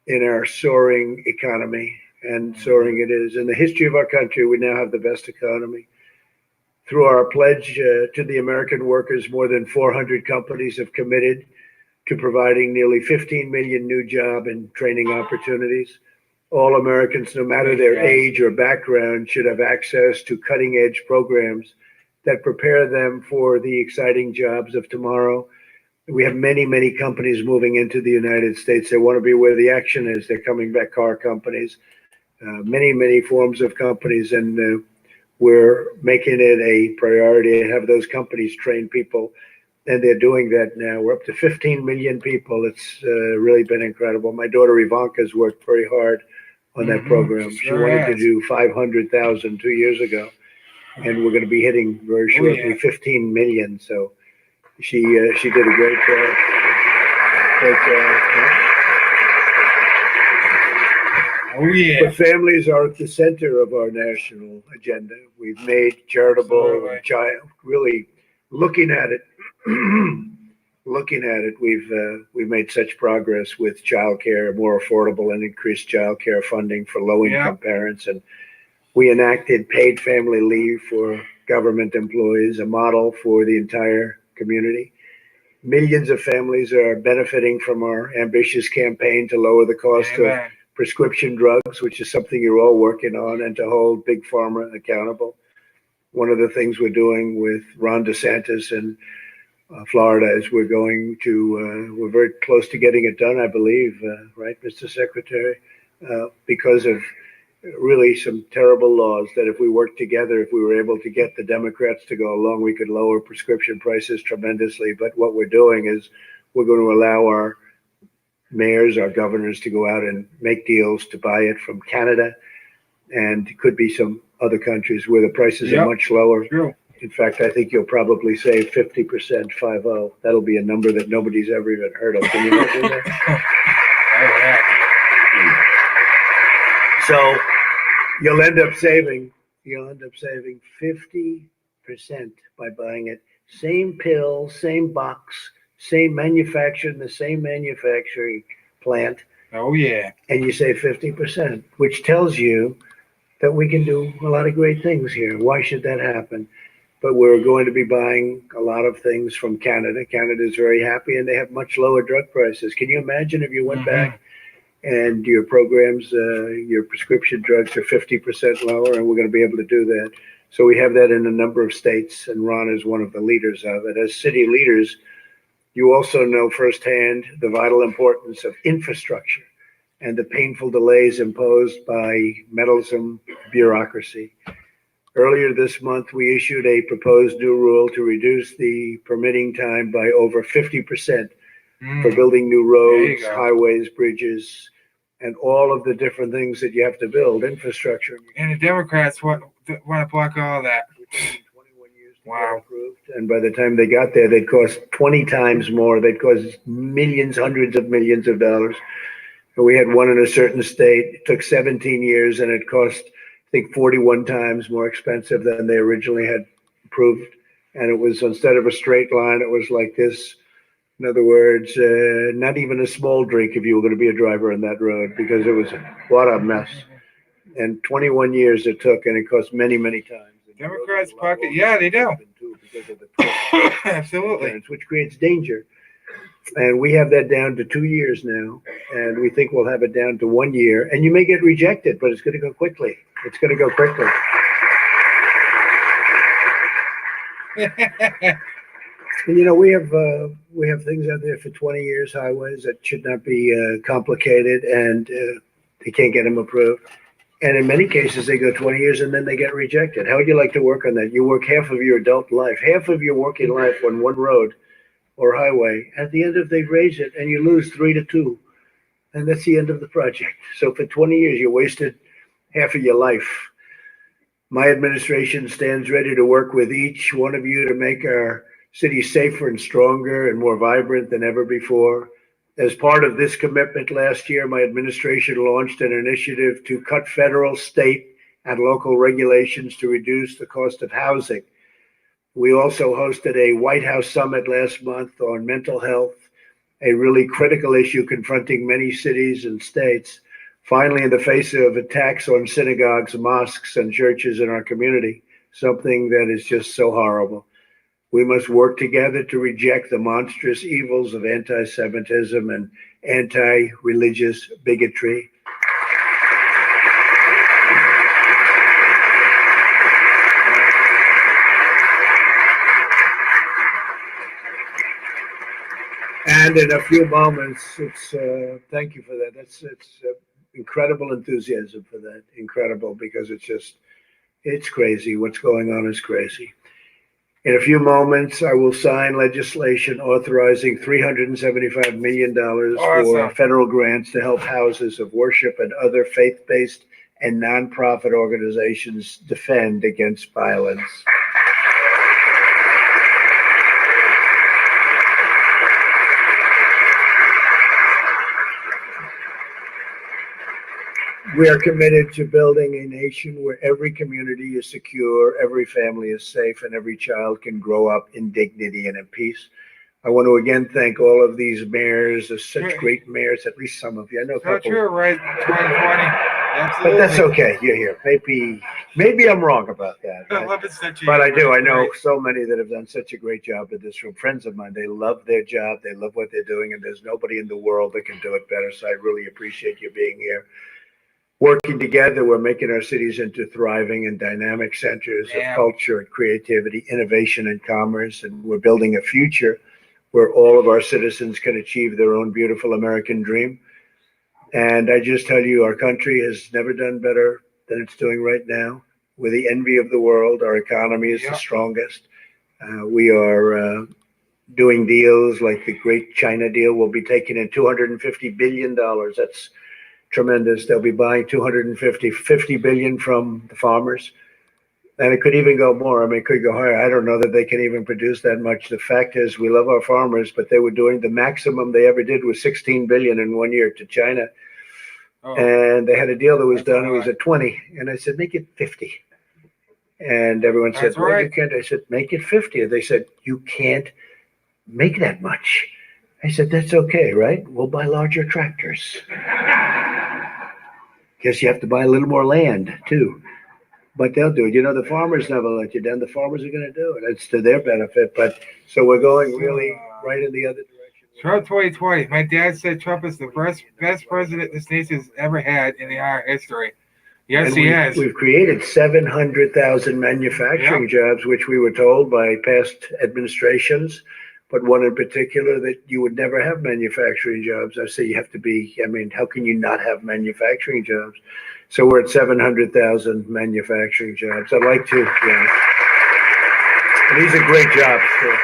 in our soaring economy, and soaring it is. In the history of our country, we now have the best economy. Through our pledge to the American workers, more than 400 companies have committed to providing nearly 15 million new job and training opportunities. All Americans, no matter their age or background, should have access to cutting-edge programs that prepare them for the exciting jobs of tomorrow. We have many, many companies moving into the United States. They want to be where the action is. They're coming back, car companies, many, many forms of companies, and we're making it a priority to have those companies train people, and they're doing that now. We're up to 15 million people. It's really been incredible. My daughter Ivanka's worked very hard on that program. She wanted to do 500,000 2 years ago, and we're going to be hitting very shortly 15 million. So she did a great job. Great job. Oh yeah. But families are at the center of our national agenda. We've made charitable, really looking at it. We've made such progress with childcare, more affordable and increased childcare funding for low-income parents, and we enacted paid family leave for government employees, a model for the entire community. Millions of families are benefiting from our ambitious campaign to lower the cost of prescription drugs, which is something you're all working on, and to hold Big Pharma accountable. One of the things we're doing with Ron DeSantis in Florida is we're very close to getting it done, I believe, right, Mr. Secretary? Because of really some terrible laws that if we worked together, if we were able to get the Democrats to go along, we could lower prescription prices tremendously. But what we're doing is we're going to allow our mayors, our governors to go out and make deals to buy it from Canada, and it could be some other countries where the prices are much lower. True. In fact, I think you'll probably save 50%, 50. That'll be a number that nobody's ever even heard of. Can you imagine that? So you'll end up saving 50% by buying it. Same pill, same box, same manufacturer in the same manufacturing plant. Oh yeah. And you save 50%, which tells you that we can do a lot of great things here. Why should that happen? But we're going to be buying a lot of things from Canada. Canada is very happy, and they have much lower drug prices. Can you imagine if you went back and your programs, your prescription drugs are 50% lower, and we're going to be able to do that. So we have that in a number of states, and Ron is one of the leaders of it. As city leaders, you also know firsthand the vital importance of infrastructure and the painful delays imposed by meddlesome bureaucracy. Earlier this month, we issued a proposed new rule to reduce the permitting time by over 50% for building new roads, highways, bridges, and all of the different things that you have to build, infrastructure. And the Democrats want to block all that. 21 years to get approved. And by the time they got there, they'd cost 20 times more. They'd cost millions, hundreds of millions of dollars. And we had one in a certain state. It took 17 years, and it cost, I think, 41 times more expensive than they originally had approved. And it was, instead of a straight line, it was like this. In other words, not even a small drink if you were going to be a driver on that road, because it was, what a mess. And 21 years it took, and it cost many, many times. Democrats pocket, they do. Because of the Absolutely. Which creates danger. And we have that down to 2 years now, and we think we'll have it down to 1 year. And you may get rejected, but it's going to go quickly. It's going to go quickly. And, we have things out there for 20 years, highways that should not be complicated, and they can't get them approved. And in many cases, they go 20 years and then they get rejected. How would you like to work on that? You work half of your adult life, half of your working life on one road or highway. At the end of they raise it, and you lose 3-2. And that's the end of the project. So for 20 years, you wasted half of your life. My administration stands ready to work with each one of you to make our city safer and stronger and more vibrant than ever before. As part of this commitment last year, my administration launched an initiative to cut federal, state, and local regulations to reduce the cost of housing. We also hosted a White House summit last month on mental health, a really critical issue confronting many cities and states. Finally, in the face of attacks on synagogues, mosques, and churches in our community, something that is just so horrible. We must work together to reject the monstrous evils of anti-Semitism and anti-religious bigotry. And in a few moments, thank you for that. It's incredible enthusiasm for that. Incredible, because it's crazy. What's going on is crazy. In a few moments, I will sign legislation authorizing $375 million for federal grants to help houses of worship and other faith-based and nonprofit organizations defend against violence. We are committed to building a nation where every community is secure, every family is safe, and every child can grow up in dignity and in peace. I want to again thank all of these mayors. There's such great mayors, at least some of you. I know a couple. True, right? 2020. Absolutely. But that's okay. You're here. Maybe I'm wrong about that. But I do. I know so many that have done such a great job in this room. Friends of mine, they love their job. They love what they're doing, and there's nobody in the world that can do it better. So I really appreciate you being here. Working together, we're making our cities into thriving and dynamic centers of culture and creativity, innovation and commerce. And we're building a future where all of our citizens can achieve their own beautiful American dream. And I just tell you, our country has never done better than it's doing right now. We're the envy of the world. Our economy is the strongest. We are doing deals like the great China deal. We'll be taking in $250 billion. That's tremendous. They'll be buying $50 billion from the farmers. And it could even go more. I mean, it could go higher. I don't know that they can even produce that much. The fact is, we love our farmers, but they were doing the maximum they ever did was $16 billion in 1 year to China. And they had a deal that was done. It was at 20. And I said, make it 50. And everyone said, well, you can't. I said, make it 50. And they said, you can't make that much. I said, that's okay, right? We'll buy larger tractors. Guess you have to buy a little more land, too. But they'll do it. You know, the farmers never let you down. The farmers are going to do it. It's to their benefit. But so we're going really right in the other direction. Trump 2020. My dad said Trump is the best president this nation has ever had in our history. Yes, he has. We've created 700,000 manufacturing jobs, which we were told by past administrations, but one in particular that you would never have manufacturing jobs. I say you have to be, I mean, how can you not have manufacturing jobs? So we're at 700,000 manufacturing jobs. I'd like to, and these are great jobs, too.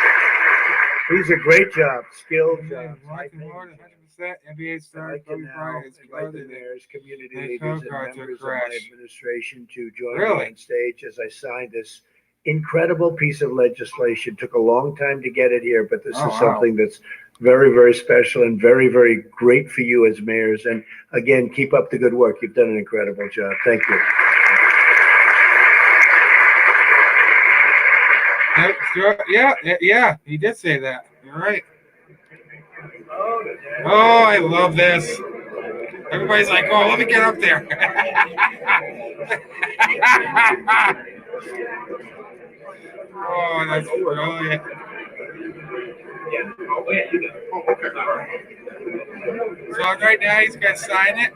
These are great jobs, skilled jobs. NBA star Kobe Bryant is invite the mayors, community leaders, and members of my administration to join me on stage as I sign this incredible piece of legislation. Took a long time to get it here, but this is something that's very, very special and very, very great for you as mayors. And again, keep up the good work. You've done an incredible job. Thank you. Yeah, he did say that. You're right. Oh, I love this. Everybody's like, oh, let me get up there. Oh, that's brilliant. So right now he's going to sign it.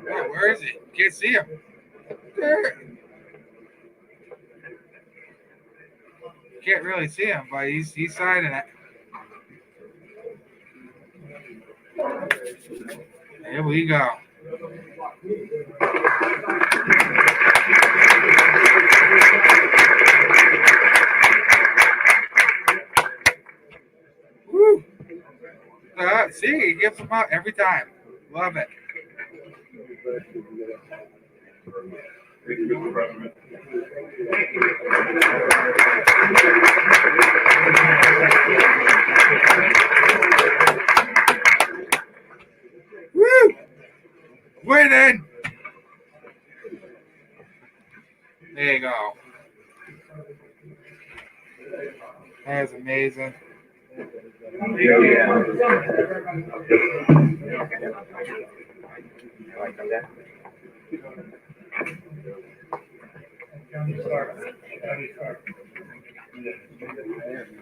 Oh, where is he? Can't see him. There. Can't really see him, but he's signing it. Here we go. Woo! See, he gives them out every time. Love it. Woo! Winning! There you go. That is amazing.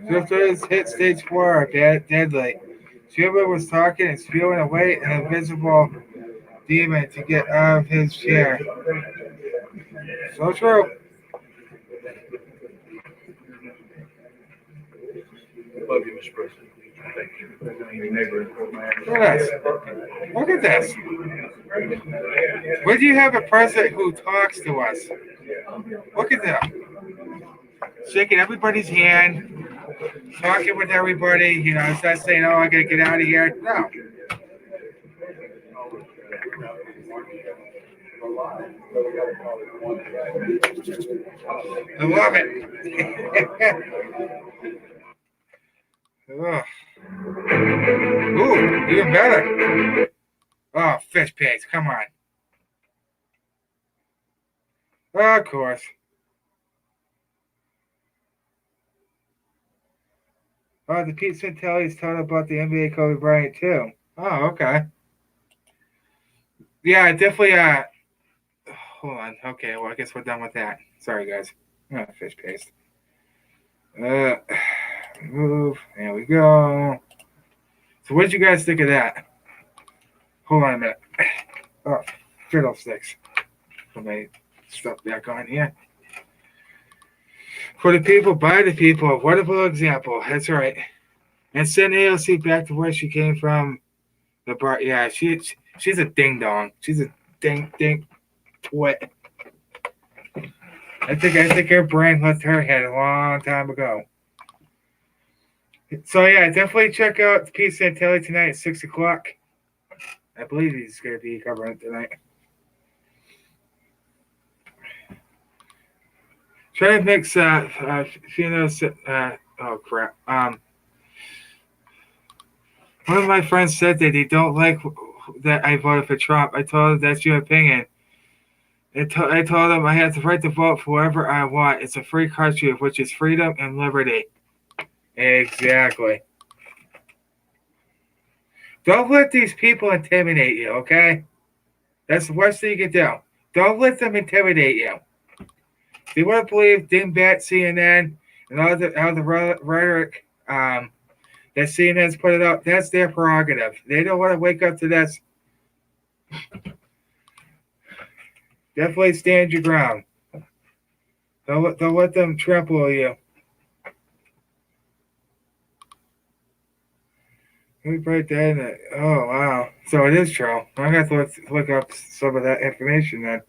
Just as hit stage 4, deadly. Schubert was talking and spewing away an invisible demon to get out of his chair. So true. Love you, Mr. President. Thank you. Look at this. Look at this. Where do you have a president who talks to us? Look at that. Shaking everybody's hand, talking with everybody. You know, it's not saying, "Oh, I gotta get out of here." No. I love it. Ugh. Ooh, even better. Oh, fish paste. Come on. Oh, of course. Oh, the Pete Santelli's talking about the NBA Kobe Bryant too. Oh, okay. Yeah, definitely. Hold on. Okay, well, I guess we're done with that. Sorry, guys. Oh, fish paste. Move. There we go. So, what did you guys think of that? Hold on a minute. Oh, fiddlesticks. Put my stuff back on here. For the people, by the people. Wonderful example. That's right. And send AOC back to where she came from. The bar. Yeah, she's a ding dong. She's a ding twit. I think her brain left her head a long time ago. So yeah, definitely check out Pete Santelli tonight at 6:00. I believe he's going to be covering it tonight. Try to mix funerals. Oh crap. One of my friends said that he don't like that I voted for Trump. I told him that's your opinion. I told him I have the right to vote for whoever I want. It's a free country, which is freedom and liberty. Exactly. Don't let these people intimidate you, okay? That's the worst thing you can do. Don't let them intimidate you. If you want to believe dingbat CNN and all the rhetoric that CNN's put it up, that's their prerogative. They don't want to wake up to this. Definitely stand your ground. Don't let them trample you. Let me break that in. Oh, wow. So it is true. I'm going to have to look up some of that information then.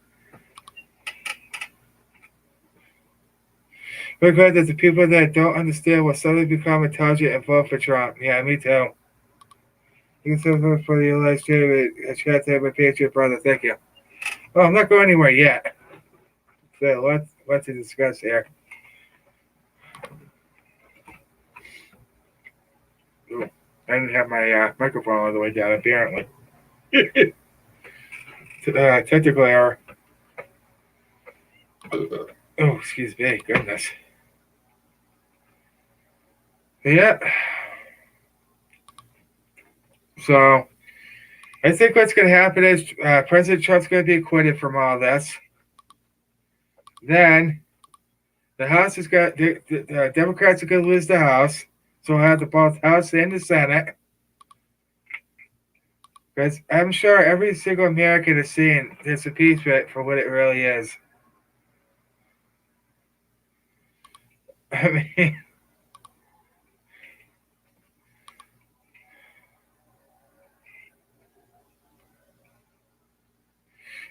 We're glad that the people that don't understand will suddenly become intelligent and vote for Trump. Yeah, me too. You can still vote for the election. I tried to have a Patriot brother. Thank you. Well, I'm not going anywhere yet. So let's discuss here. Ooh, I didn't have my microphone all the way down, apparently. Technical error. Oh, excuse me. Goodness. Yeah. So, I think what's going to happen is President Trump's going to be acquitted from all this. Then, the House is got the Democrats are going to lose the House, so we'll have both House and the Senate. Because I'm sure every single American is seeing this impeachment for what it really is. I mean,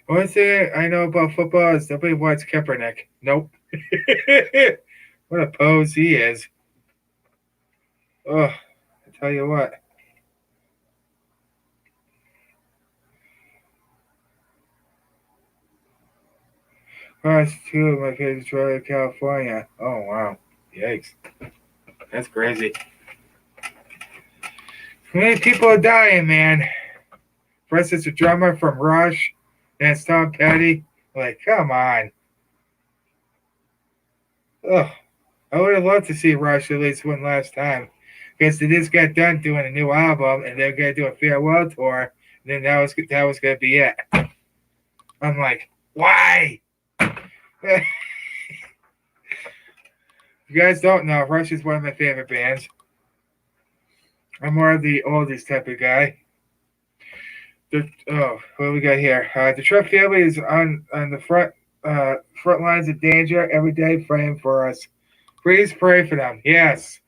one thing I know about football is nobody wants Kaepernick. Nope. What a pose he is. Oh, I tell you what. Cross two of my favorite Detroit, California. Oh, wow. Yikes. That's crazy. Many people are dying, man. For instance, a drummer from Rush, and it's Tom Petty. Like, come on. Ugh. I would have loved to see Rush at least one last time. Because they just got done doing a new album, and they're going to do a farewell tour. And then that was going to be it. I'm like, why? You guys don't know, Rush is one of my favorite bands. I'm more of the oldies type of guy. What do we got here? The Trump family is on the front front lines of danger every day praying for us. Please pray for them. Yes.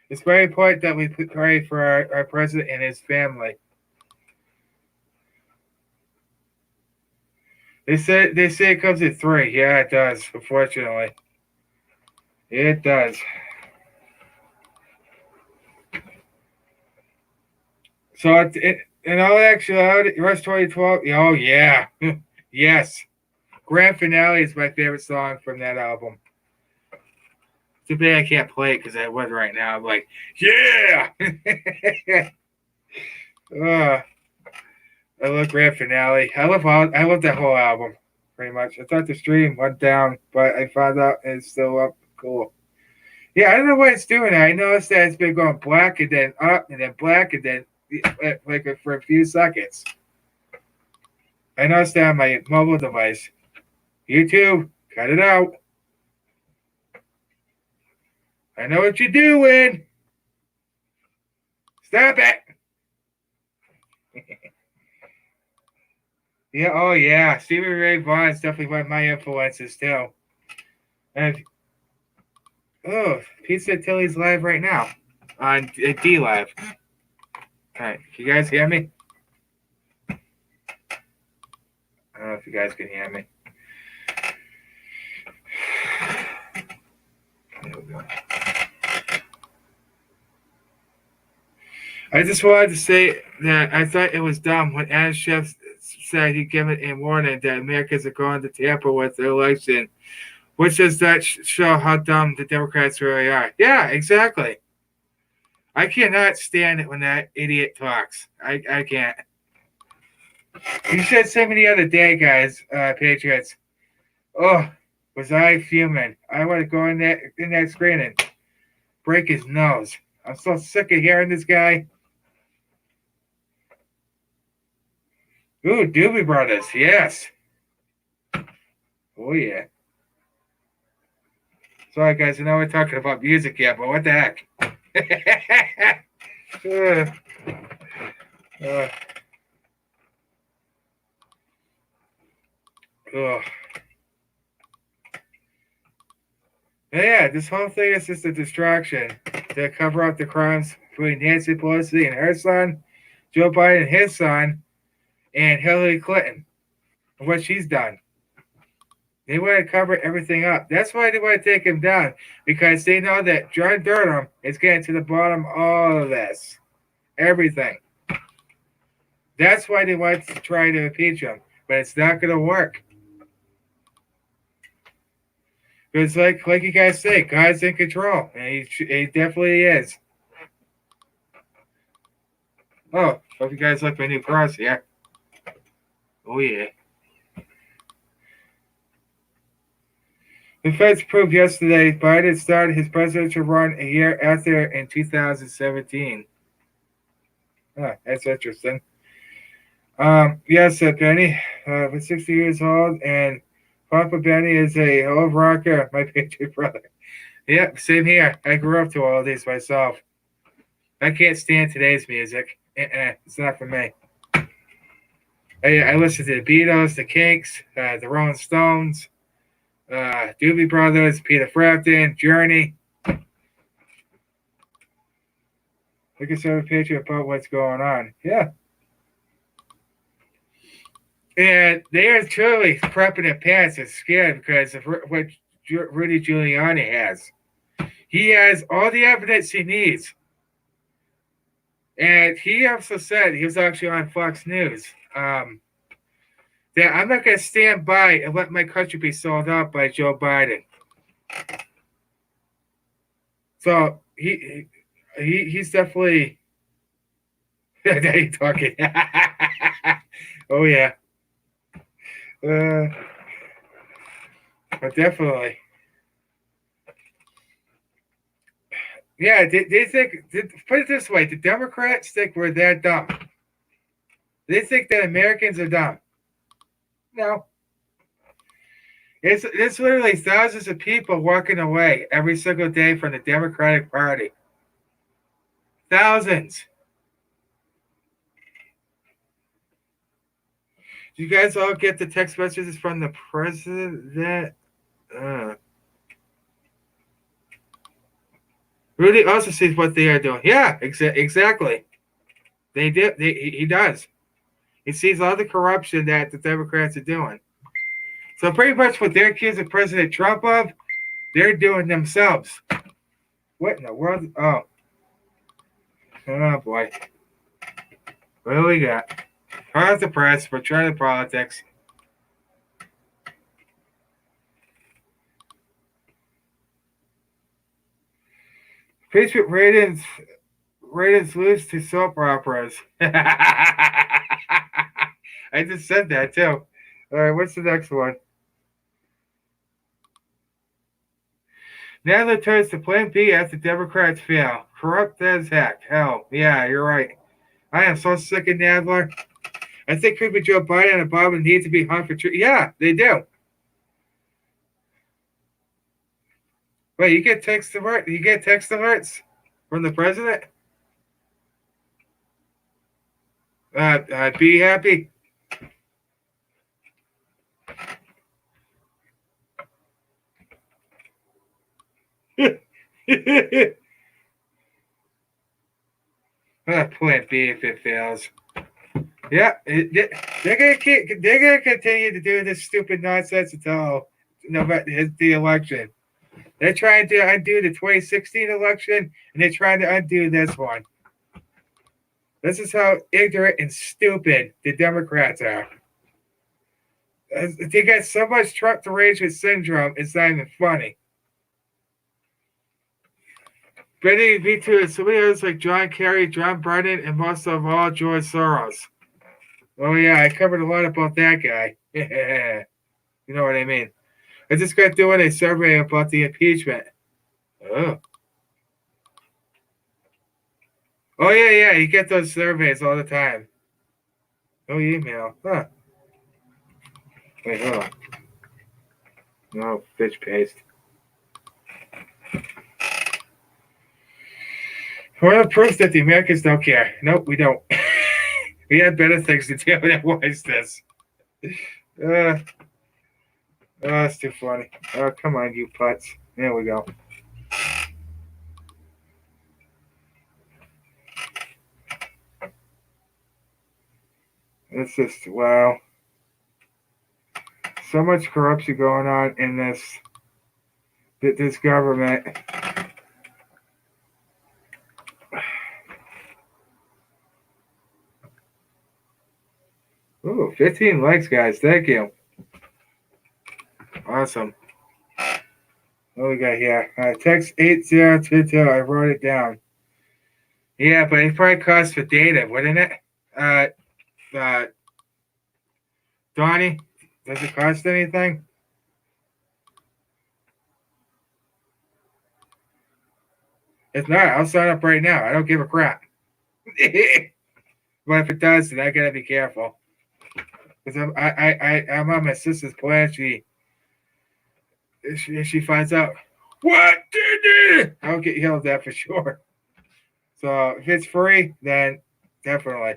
It's very important that we pray for our president and his family. They say it comes at 3. Yeah, it does, unfortunately. It does. So in all actuality, Rush 2012, oh yeah. Yes. Grand Finale is my favorite song from that album. Too bad I can't play it because I would right now. I'm like, yeah! I love Grand Finale. I love that whole album, pretty much. I thought the stream went down, but I found out it's still up. Cool. Yeah, I don't know what it's doing. I noticed that it's been going black and then up and then black and then like for a few seconds. I noticed that on my mobile device. YouTube, cut it out. I know what you're doing. Stop it. Yeah, oh yeah. Stevie Ray Vaughan is definitely one of my influences too. And Pizza Tilly's live right now on D Live. All right, you guys hear me? I don't know if you guys can hear me. There we go. I just wanted to say that I thought it was dumb when Adam Schiff said he'd given a warning that Americans are going to tamper with the election, which does that show how dumb the Democrats really are. Yeah, exactly. I cannot stand it when that idiot talks. I can't. You said something the other day, guys, Patriots. Oh, was I fuming? I want to go in that screen and break his nose. I'm so sick of hearing this guy. Ooh, Doobie Brothers, yes. Oh, yeah. Sorry, guys, I know we're talking about music here, but what the heck? Yeah, this whole thing is just a distraction to cover up the crimes between Nancy Pelosi and her son, Joe Biden and his son, and Hillary Clinton, and what she's done. They want to cover everything up. That's why they want to take him down, because they know that John Durham is getting to the bottom of all of this. Everything. That's why they want to try to impeach him, but it's not going to work. Because like you guys say, God's in control, and he definitely is. Oh, hope you guys like my new cross here. Oh, yeah. The feds proved yesterday Biden started his presidential run a year after in 2017. That's interesting. Yes, Benny was 60 years old, and Papa Benny is a old rocker, my Patriot brother. Yeah, same here. I grew up to all these myself. I can't stand today's music. It's not for me. I listen to the Beatles, the Kinks, the Rolling Stones, Doobie Brothers, Peter Frampton, Journey. Look at some Patriot about what's going on. Yeah. And they are truly prepping their pants and scared because of what Rudy Giuliani has. He has all the evidence he needs. And he also said, he was actually on Fox News, that I'm not going to stand by and let my country be sold out by Joe Biden. So he's definitely. Now you're talking. Oh yeah. But definitely. Yeah, they think. Put it this way: the Democrats think we're that dumb. They think that Americans are dumb. No. It's literally thousands of people walking away every single day from the Democratic Party. Thousands. You guys all get the text messages from the president? Rudy also sees what they are doing. Yeah, exactly. They did. He does. He sees all the corruption that the Democrats are doing. So pretty much what they're accusing President Trump of, they're doing themselves. What in the world? Oh boy. What do we got? Part of the press, portraying politics. Impeachment ratings lose to soap operas. I just said that too. All right, what's the next one? Now it turns to Plan B after Democrats fail. Corrupt as heck. Hell, yeah, you're right. I am so sick of Nadler. I think people Joe Biden and Obama need to be hung for truth. Yeah, they do. Wait, you get text alerts? You get text alerts from the president? Be happy. Plan B if it fails. Yeah, they're gonna continue to do this stupid nonsense until the election. They're trying to undo the 2016 election, and they're trying to undo this one. This is how ignorant and stupid the Democrats are. They got so much Trump derangement syndrome, it's not even funny. Betty V2 and so many others like John Kerry, John Brennan, and most of all, George Soros. Oh, yeah, I covered a lot about that guy. You know what I mean? I just got doing a survey about the impeachment. Oh. Oh, yeah, you get those surveys all the time. Oh, email. Huh. Wait, hold on. No, bitch paste. Well, proof that the Americans don't care. Nope, we don't. We had better things to do than watch this. It's too funny. Oh, come on, you putz. There we go. It's just, wow. So much corruption going on in this government. Ooh, 15 likes, guys. Thank you. Awesome. What we got here? Text 8022. I wrote it down. Yeah, but it probably costs for data, wouldn't it? Donnie, does it cost anything? If not, I'll sign up right now. I don't give a crap. But if it does, then I gotta be careful. Because I'm on my sister's plan. She finds out, what did it? I'll get yelled at for sure. So if it's free, then definitely.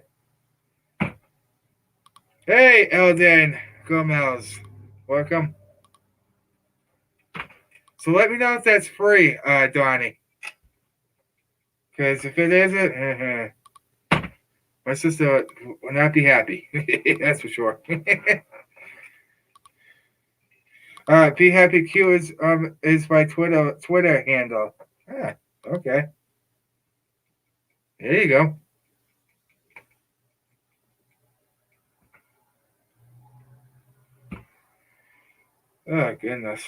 Hey, Eldon Gomez, welcome. So let me know if that's free, Donnie. Because if it isn't, my sister will not be happy. That's for sure. Be Happy Q is my Twitter handle. Ah, okay. There you go. Oh goodness.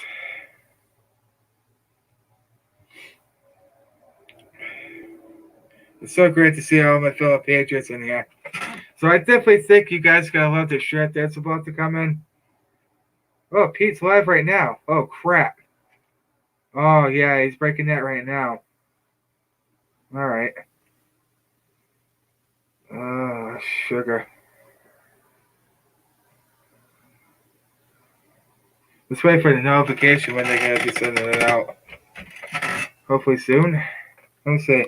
It's so great to see all my fellow Patriots in here. So I definitely think you guys gotta love the shirt that's about to come in. Oh, Pete's live right now. Oh crap. Oh yeah, he's breaking that right now. All right. Oh, sugar. Let's wait for the notification when they're going to be sending it out. Hopefully soon. Let me see.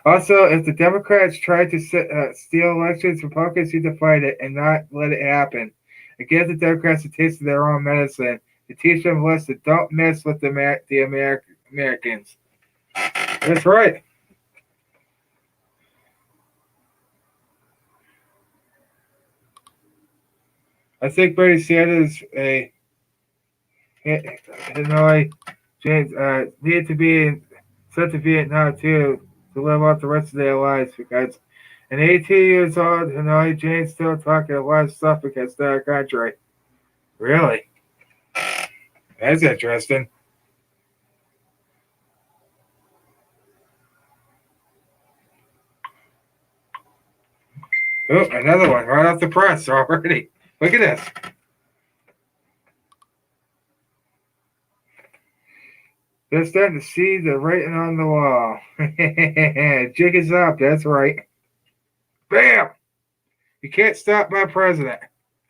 Also, if the Democrats try to steal elections, Republicans need to fight it and not let it happen. It gives the Democrats a taste of their own medicine to teach them a lesson. Don't mess with the Americans. That's right. I think Bernie Sanders Hanoi need to be sent to Vietnam too to live out the rest of their lives because at 18 years old, Hanoi Jane's still talking a lot of stuff against our country. Really? That's interesting. Oh, another one right off the press already. Look at this. They're starting to see the writing on the wall. Jig is up. That's right. Bam! You can't stop my president.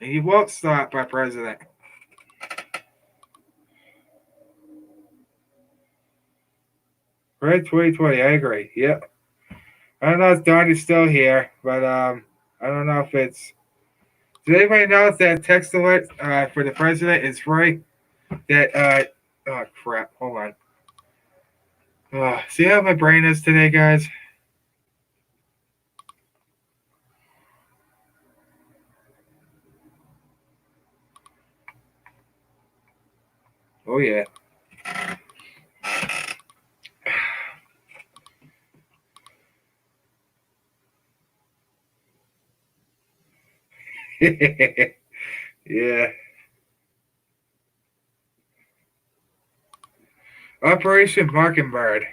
And you won't stop my president. Right, 2020. I agree. Yep. I don't know if Donnie's still here, but I don't know if it's. Does anybody know if that text alert for the president is free? That oh crap! Hold on. See how my brain is today, guys? Oh yeah. Yeah. Operation Mockingbird.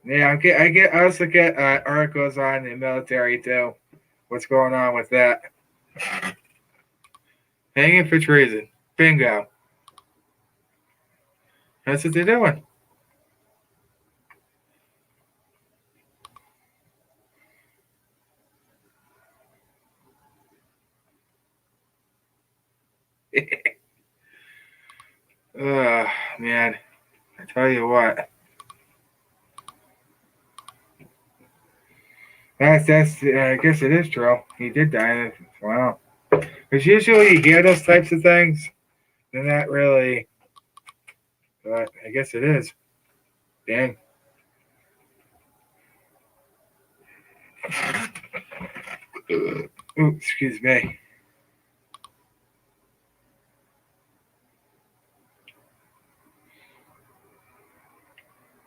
Yeah, I also get articles on the military too. What's going on with that? Hanging for treason. Bingo. That's what they're doing. Oh man, I tell you what. That's I guess it is true. He did die. Wow. Because usually you hear those types of things, they're not really. But I guess it is. Dang. Ooh, excuse me.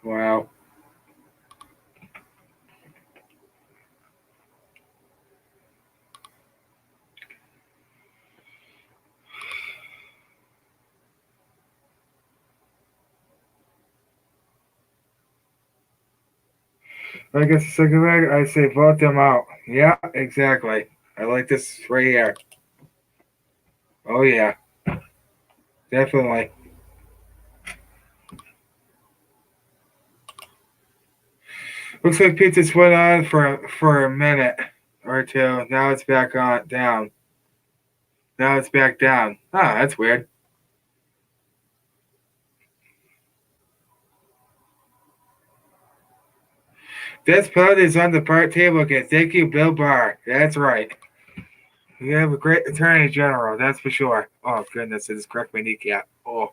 Wow. I guess the second thing I say vote them out. Yeah, exactly. I like this right here. Oh yeah, definitely. Looks like pizza's went on for a minute or two. Now it's back on down. Now it's back down. Ah, that's weird. This pod is on the part table again. Thank you, Bill Barr. That's right. You have a great attorney general, that's for sure. Oh goodness, it just cracked my kneecap. Oh.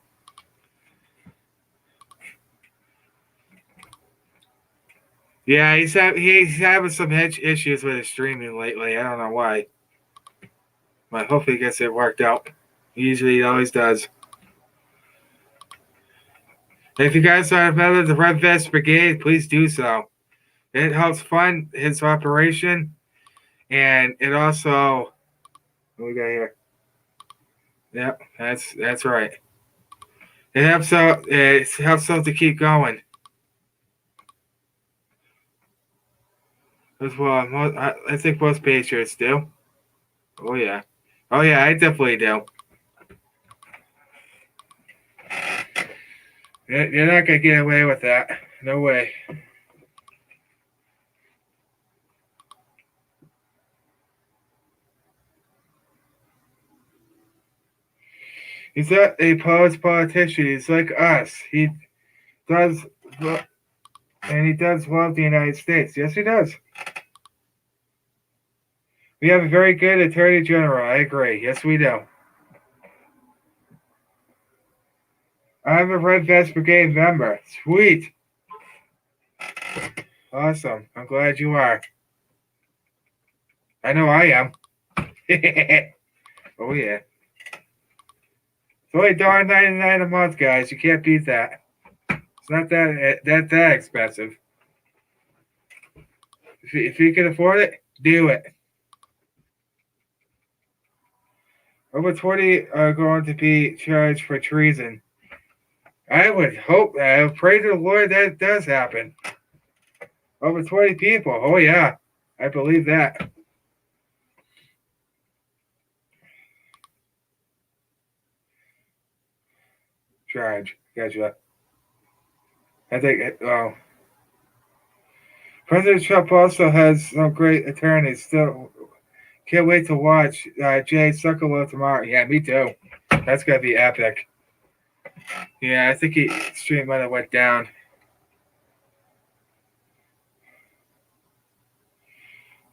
Yeah, he's having some issues with his streaming lately. I don't know why. But hopefully he gets it worked out. Usually he always does. If you guys are a member of the Red Vest Brigade, please do so. It helps fund his operation, and it also. What we got here? Yep, that's right. It helps out to keep going. As well, I think most Patriots do. Oh yeah, I definitely do. You're not gonna get away with that. No way. He's not a politician. He's like us. He does, and he does love the United States. Yes, he does. We have a very good Attorney General. I agree. Yes, we do. I'm a Red Vest Brigade member. Sweet. Awesome. I'm glad you are. I know I am. Oh, yeah. It's only $1.99 a month, guys. You can't beat that. It's not that expensive. If you can afford it, do it. Over 20 are going to be charged for treason. I would hope, I would pray to the Lord that does happen. Over 20 people. Oh, yeah. I believe that. Charge. Gotcha. I think, well, President Trump also has some great attorneys. Still, can't wait to watch Jay Sekulow tomorrow. Yeah, me too. That's going to be epic. Yeah, I think he stream might have went down.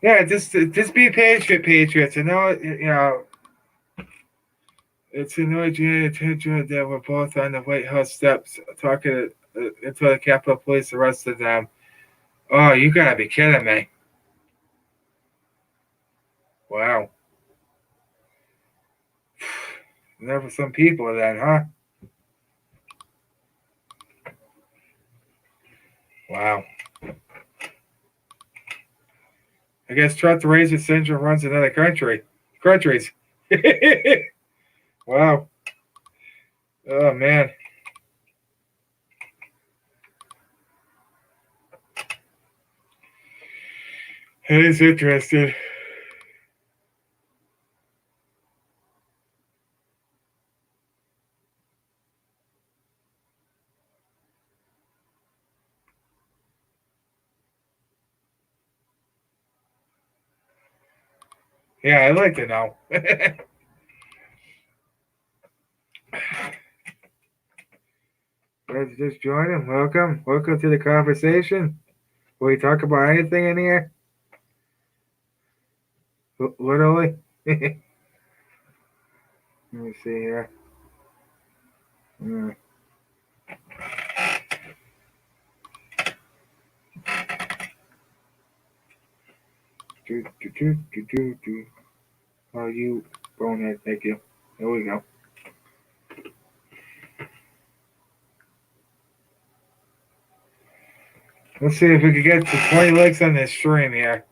Yeah, just be patient, Patriots. I know, it's annoying attention that we're both on the White House steps talking until the Capitol Police arrested them. Oh, you gotta be kidding me. Wow. There were some people then, huh? Wow. I guess Trump the Razor syndrome runs in other countries. Wow. Oh man. It is interesting. Yeah, I'd like to know. Let's just join him. Welcome. Welcome to the conversation. Will we talk about anything in here? Literally. Let me see here. Mm. Do. Oh, you bonehead. Thank you. There we go. Let's see if we can get to 20 likes on this stream here.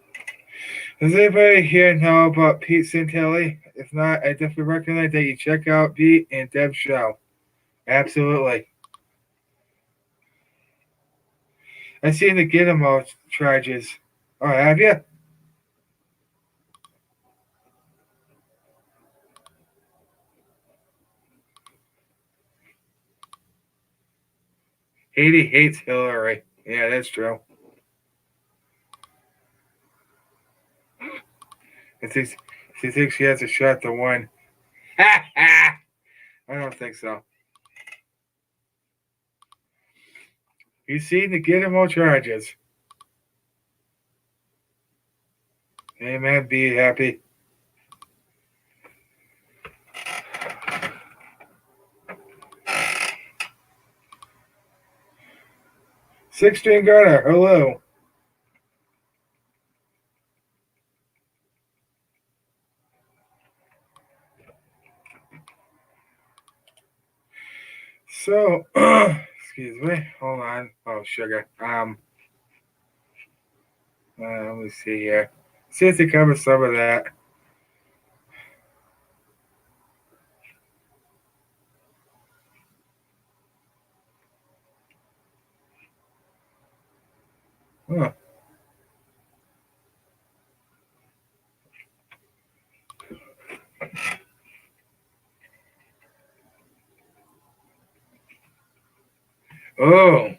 Does anybody here know about Pete Santelli? If not, I definitely recommend that you check out Pete and Deb's show. Absolutely. I seen the Gitimo charges. Oh, have you? Haiti hates Hillary. Yeah, that's true. She thinks she has a shot to win. I don't think so. You seen the Gitimo charges. Amen. Be happy. Six-string gunner. Hello. So, excuse me. Hold on. Oh, sugar. Let me see here. See if they cover some of that. Huh. Oh.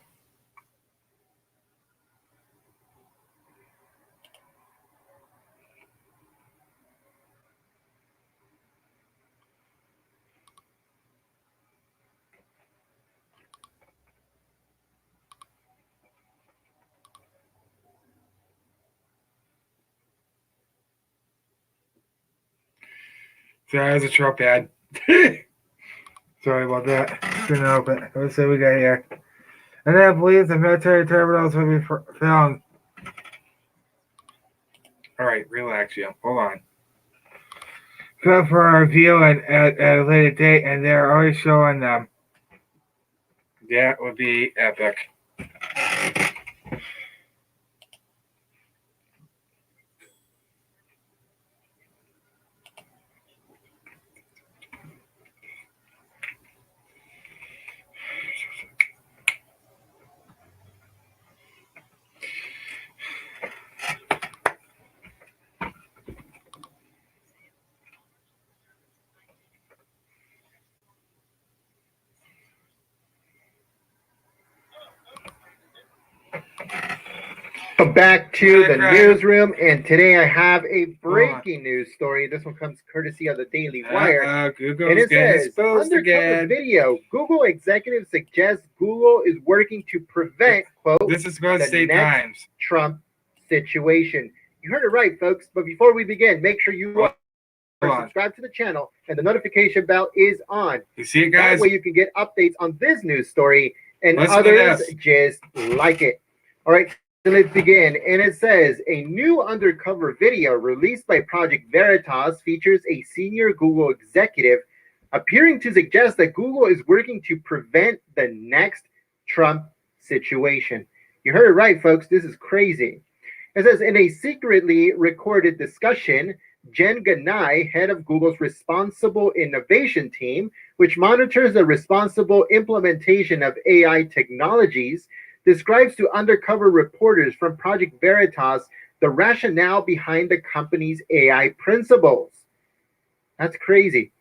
So that was a Trump ad. Sorry about that. Couldn't help it. Let's see what we got here. And then believes the military terminals will be found. All right, relax, you. Hold on. Come for a review at a later date, and they're already showing them. That would be epic. Back to the newsroom, and today I have a breaking news story. This one comes courtesy of the Daily Wire. And it says, undercover video, Google executives suggest Google is working to prevent, quote, this is going to the State next Times. Trump situation. You heard it right, folks. But before we begin, make sure you are subscribed to the channel and the notification bell is on. You see it, guys? That way you can get updates on this news story and Listen others just like it. All right. So let's begin. And it says, a new undercover video released by Project Veritas features a senior Google executive appearing to suggest that Google is working to prevent the next Trump situation. You heard it right, folks. This is crazy. It says, in a secretly recorded discussion, Jen Ganai, head of Google's responsible innovation team, which monitors the responsible implementation of AI technologies, describes to undercover reporters from Project Veritas the rationale behind the company's AI principles. That's crazy.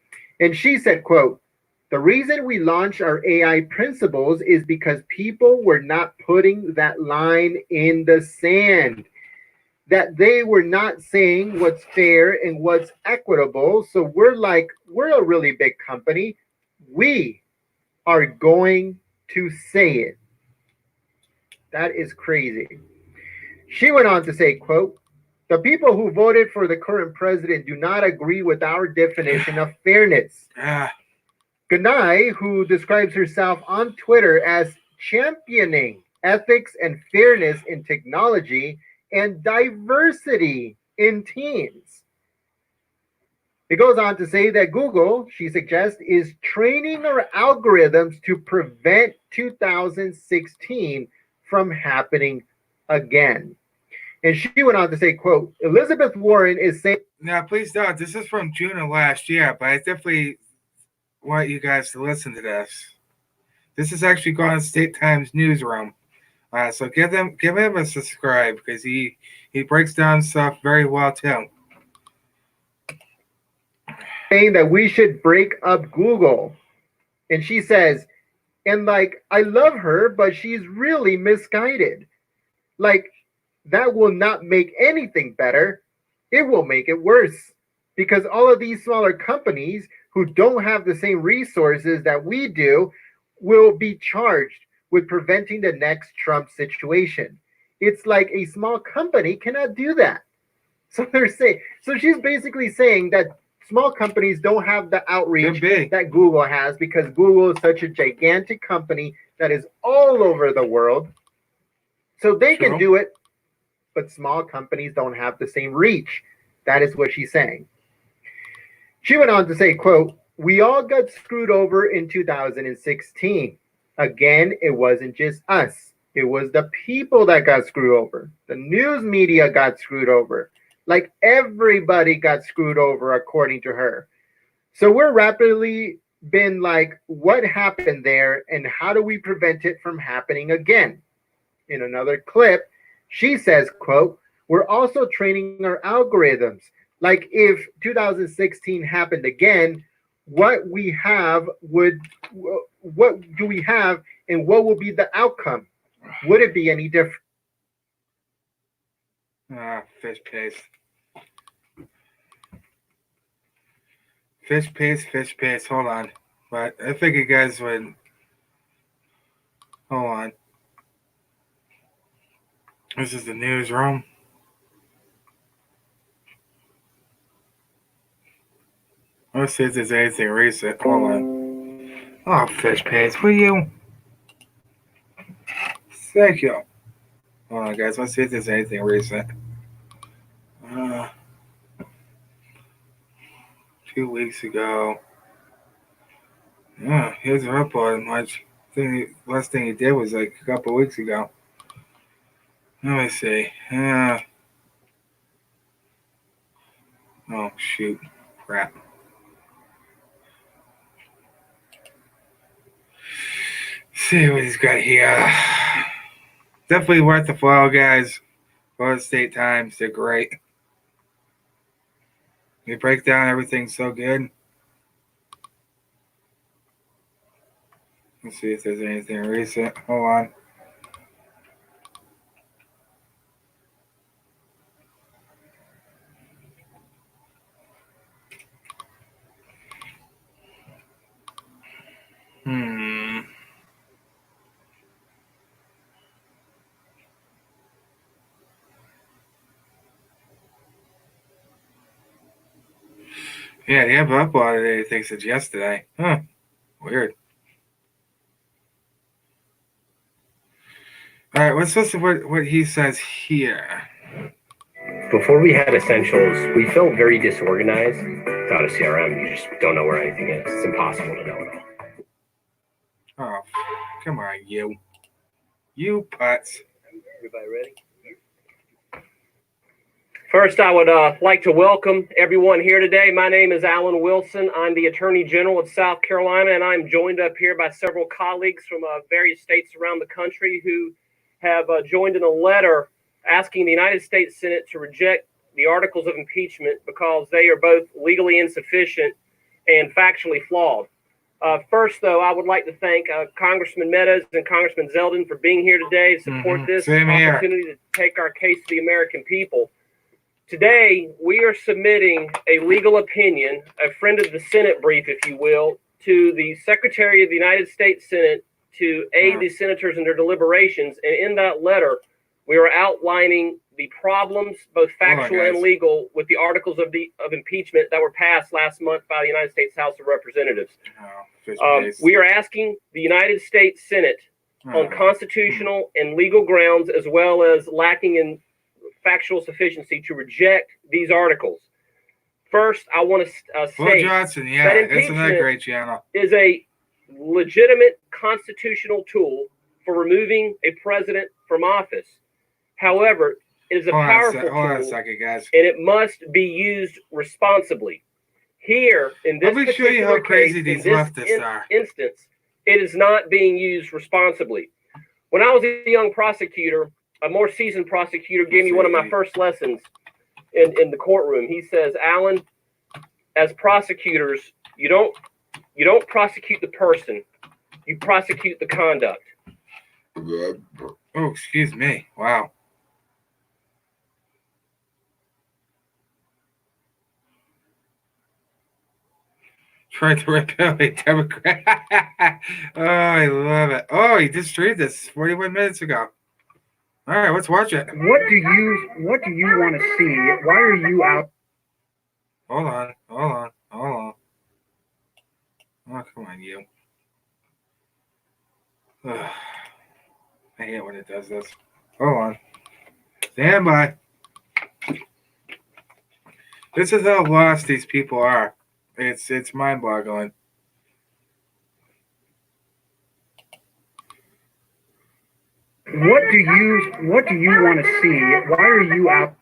And she said, quote, the reason we launched our AI principles is because people were not putting that line in the sand, that they were not saying what's fair and what's equitable. So we're a really big company. We are going to say it. That is crazy. She went on to say, quote, the people who voted for the current president do not agree with our definition of fairness. Ganai, who describes herself on Twitter as championing ethics and fairness in technology and diversity in teams. It goes on to say that Google, she suggests, is training our algorithms to prevent 2016 from happening again. And she went on to say, quote, Elizabeth Warren is saying... Now, please don't. This is from June of last year, but I definitely want you guys to listen to this. This is actually going on State Times newsroom. So give him a subscribe because he breaks down stuff very well too. Saying that we should break up Google. And she says, and I love her, but she's really misguided. That will not make anything better. It will make it worse. Because all of these smaller companies who don't have the same resources that we do will be charged with preventing the next Trump situation. It's like a small company cannot do that. So she's basically saying that small companies don't have the outreach that Google has because Google is such a gigantic company that is all over the world. So they can do it, but small companies don't have the same reach. That is what she's saying. She went on to say, quote, we all got screwed over in 2016. Again, it wasn't just us. It was the people that got screwed over. The news media got screwed over. Everybody got screwed over, according to her. So we're rapidly been what happened there and how do we prevent it from happening again? In another clip, she says, quote, we're also training our algorithms. If 2016 happened again, what do we have and what will be the outcome? Would it be any different? Fish paste. Fish paste. Hold on. But I think you guys would. Hold on. This is the newsroom. Let's see if there's anything recent. Hold on. Oh, fish paste. What are you? Thank you. Hold on, guys. Let's see if there's anything recent. 2 weeks ago. Yeah, he wasn't uploading much. Last thing he did was like a couple weeks ago. Let me see. Oh, shoot. Crap. See what he's got here. Definitely worth the follow, guys. Florida State Times, they're great. They break down everything so good. Let's see if there's anything recent. Hold on. Yeah, they haven't uploaded anything since yesterday. Huh. Weird. All right, let's listen to what he says here. Before we had Essentials, we felt very disorganized. Without a CRM, you just don't know where anything is. It's impossible to know it all. Oh, come on, you. You putz. Everybody ready? First, I would like to welcome everyone here today. My name is Alan Wilson. I'm the Attorney General of South Carolina, and I'm joined up here by several colleagues from various states around the country who have joined in a letter asking the United States Senate to reject the articles of impeachment because they are both legally insufficient and factually flawed. First, though, I would like to thank Congressman Meadows and Congressman Zeldin for being here today to support this opportunity to take our case to the American people. Today, we are submitting a legal opinion, a friend of the Senate brief, if you will, to the Secretary of the United States Senate to aid the senators in their deliberations. And in that letter, we are outlining the problems, both factual and legal, with the articles of impeachment that were passed last month by the United States House of Representatives. We are asking the United States Senate on constitutional and legal grounds, as well as lacking in factual sufficiency, to reject these articles. First, I want to say that impeachment is a legitimate constitutional tool for removing a president from office. However, it is a powerful tool, and it must be used responsibly. Here, in this particular case, in this instance, it is not being used responsibly. When I was a young prosecutor, a more seasoned prosecutor gave me one of my first lessons in the courtroom. He says, Alan, as prosecutors, you don't prosecute the person, you prosecute the conduct. Oh, excuse me. Wow. Trying to repeal a Democrat. Oh, I love it. Oh, he just streamed this 41 minutes ago. All right, let's watch it. What do you want to see? Why are you out? Hold on. Oh, come on, you. Ugh. I hate when it does this. Hold on. Stand by. This is how lost these people are. It's mind-boggling. What do you want to see? Why are you out?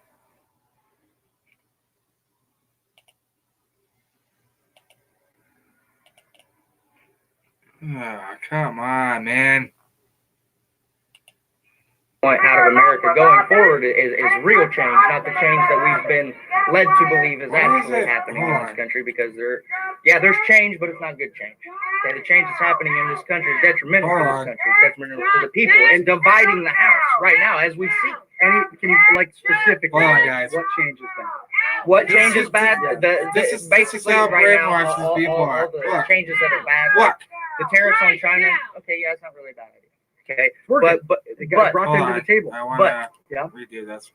Oh, come on, man. Out of America going forward is real change, not the change that we've been led to believe is actually happening in this country. Because there's change, but it's not good change. Okay, the change that's happening in this country is detrimental to this country, it's detrimental to the people, and dividing the House right now as we see. Can you specifically? Guys. What change is bad? What change is bad? This is basically how right now. brainwashed these people are. All the changes that are bad. Look. The tariffs on China. Okay, yeah, it's not really a bad idea. Okay, but it got brought them to the table. I want to redo this.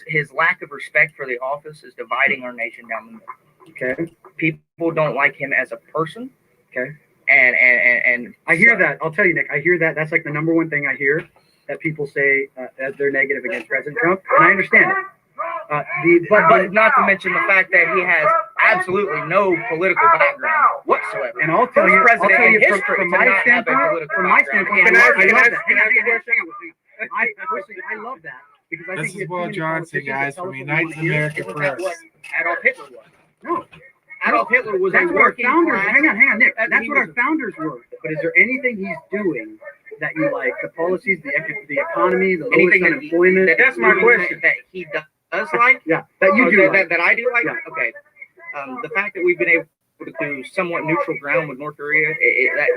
His lack of respect for the office is dividing our nation down the middle. Okay. People don't like him as a person. Okay. And I hear that. I'll tell you, Nick. I hear that. That's like the number one thing I hear that people say that they're negative against President Trump, and I understand it. But not to mention the fact that he has absolutely no political background whatsoever. And I'll tell you, from my standpoint, Can I ask you a question? I personally, I love that because I This think is Will Johnson, guys, from United American Isn't Press. that what Adolf Hitler was? No. Adolf Hitler was That's a what our working founders. class. Hang on, Nick. He That's what was our founders were. But is there anything he's doing that you like? The policies, the economy, the lowest Anything unemployment. That's my question. That he does like. Yeah, that you do. That I do like. Yeah. Okay. The fact that we've been able to do somewhat neutral ground with North Korea,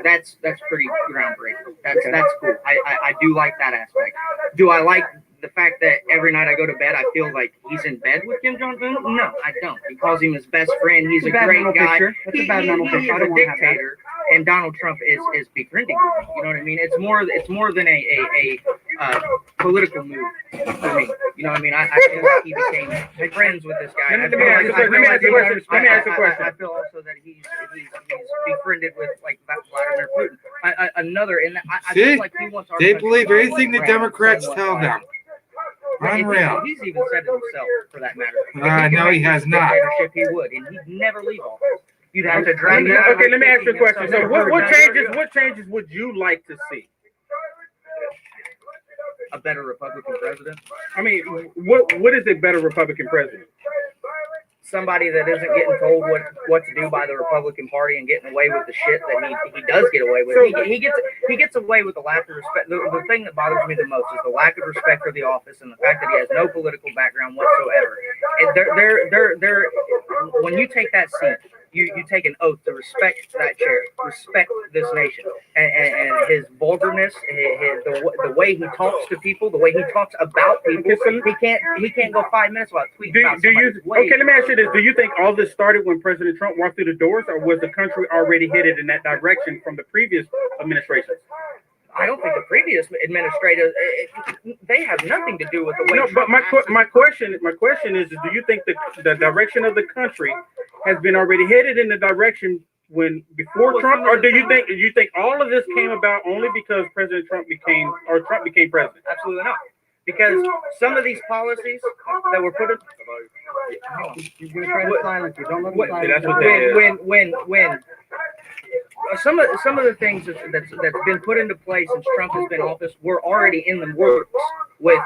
that's pretty groundbreaking. That's cool. I do like that aspect. Do I like the fact that every night I go to bed I feel like he's in bed with Kim Jong Un? No, I don't. He calls him his best friend. He's a great guy. That's a bad mental picture. I don't He's want a to have that. dictator, and Donald Trump is befriending him. You know what I mean? It's more than a political move for me. You know what I mean? I feel like he became friends with this guy. Let me ask you a question. I feel also that he's befriended with like Vladimir Putin. I feel like he wants our They country believe to be anything the around Democrats somewhat tell like- them. Unreal. He's even said it himself, for that matter. No, he has not. Dictatorship, he would, and he'd never leave office. You'd have to drag him. Okay, let me ask you a question. So, what changes would you like to see? A better Republican president. I mean, what is a better Republican president? Somebody that isn't getting told what to do by the Republican Party and getting away with the shit that he does get away with. He gets away with the lack of respect. The thing that bothers me the most is the lack of respect for the office and the fact that he has no political background whatsoever. And when you take that seat, you take an oath to respect that chair, respect this nation, and his vulgarness, the way he talks to people, the way he talks about people. He can't go 5 minutes without tweeting about somebody's way. Okay, let me ask you this. Do you think all this started when President Trump walked through the doors, or was the country already headed in that direction from the previous administrations? I don't think the previous administrators, they have nothing to do with the way. No, but my question is, do you think the direction of the country has been already headed in the direction before Trump, or do you think all of this came about only because Trump became president? Absolutely not. Because some of these policies that were put in. He's going to try to silence you. Don't let him silence That's you. what they When some of the things that's been put into place since Trump has been in office were already in the works with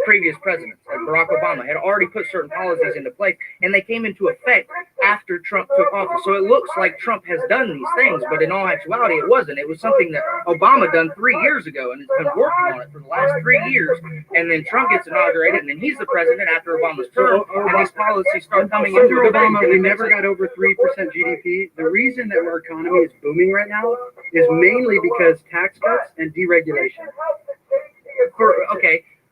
previous presidents. Barack Obama had already put certain policies into place, and they came into effect after Trump took office. So it looks like Trump has done these things, but in all actuality, it wasn't. It was something that Obama done 3 years ago, and has been working on it for the last 3 years. And then Trump gets inaugurated, and then he's the president after Obama's term, and these policies start coming into Under Obama, effect. we never got over 3% GDP. The reason that our economy is booming right now is mainly because tax cuts and deregulation.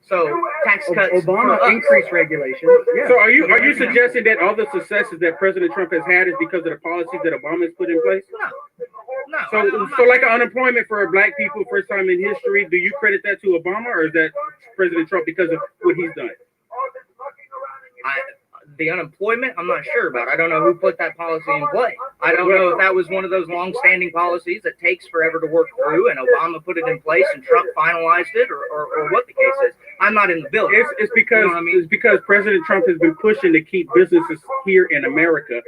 So tax cuts. Obama increased regulation. Yeah. So are you suggesting that all the successes that President Trump has had is because of the policies that Obama has put in place? No. So like unemployment for black people, first time in history, do you credit that to Obama, or is that President Trump because of what he's done? The unemployment, I'm not sure about. I don't know who put that policy in play. I don't know if that was one of those long-standing policies that takes forever to work through, and Obama put it in place and Trump finalized it, or what the case is. I'm not in the building. It's because You know what I mean? it's because President Trump has been pushing to keep businesses here in America.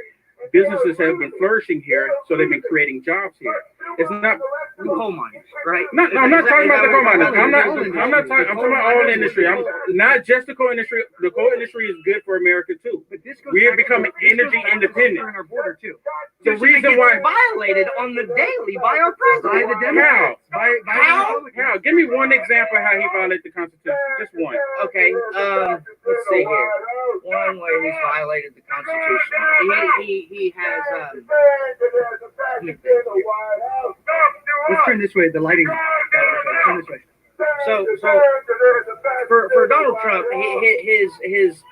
Businesses have been flourishing here, so they've been creating jobs here. It's not Coal miners, right? No, I'm not talking about the coal miners. I'm talking about all industry. I'm not just the coal industry. The coal industry is good for America too. But this goes We are back to- becoming this goes energy back to independent. securing our border too. The reason why Violated on the daily by our president. By the Democrats. By the How? Republicans. how? Give me one example how he violated the Constitution. Just one. Okay, let's see here. One way he's violated the Constitution. He has let me think. Let's turn this way. The lighting. Turn this way. So for Donald Trump, his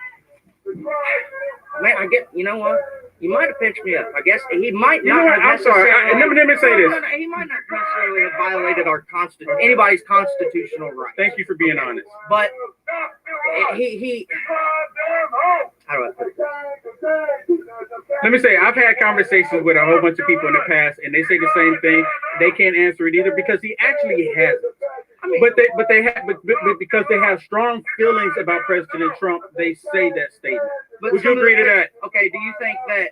man, I get, you know what? You might have pitched me up. I guess he might You know not what? have I'm sorry. necessarily. Let me say this. He might not necessarily have violated our anybody's constitutional right. Thank you for being honest. But he how do I put this? Let me say, I've had conversations with a whole bunch of people in the past, and they say the same thing. They can't answer it either because he actually hasn't. I mean, But because they have strong feelings about President Trump, they say that statement. but Would you some of agree the- to that? Okay, do you think that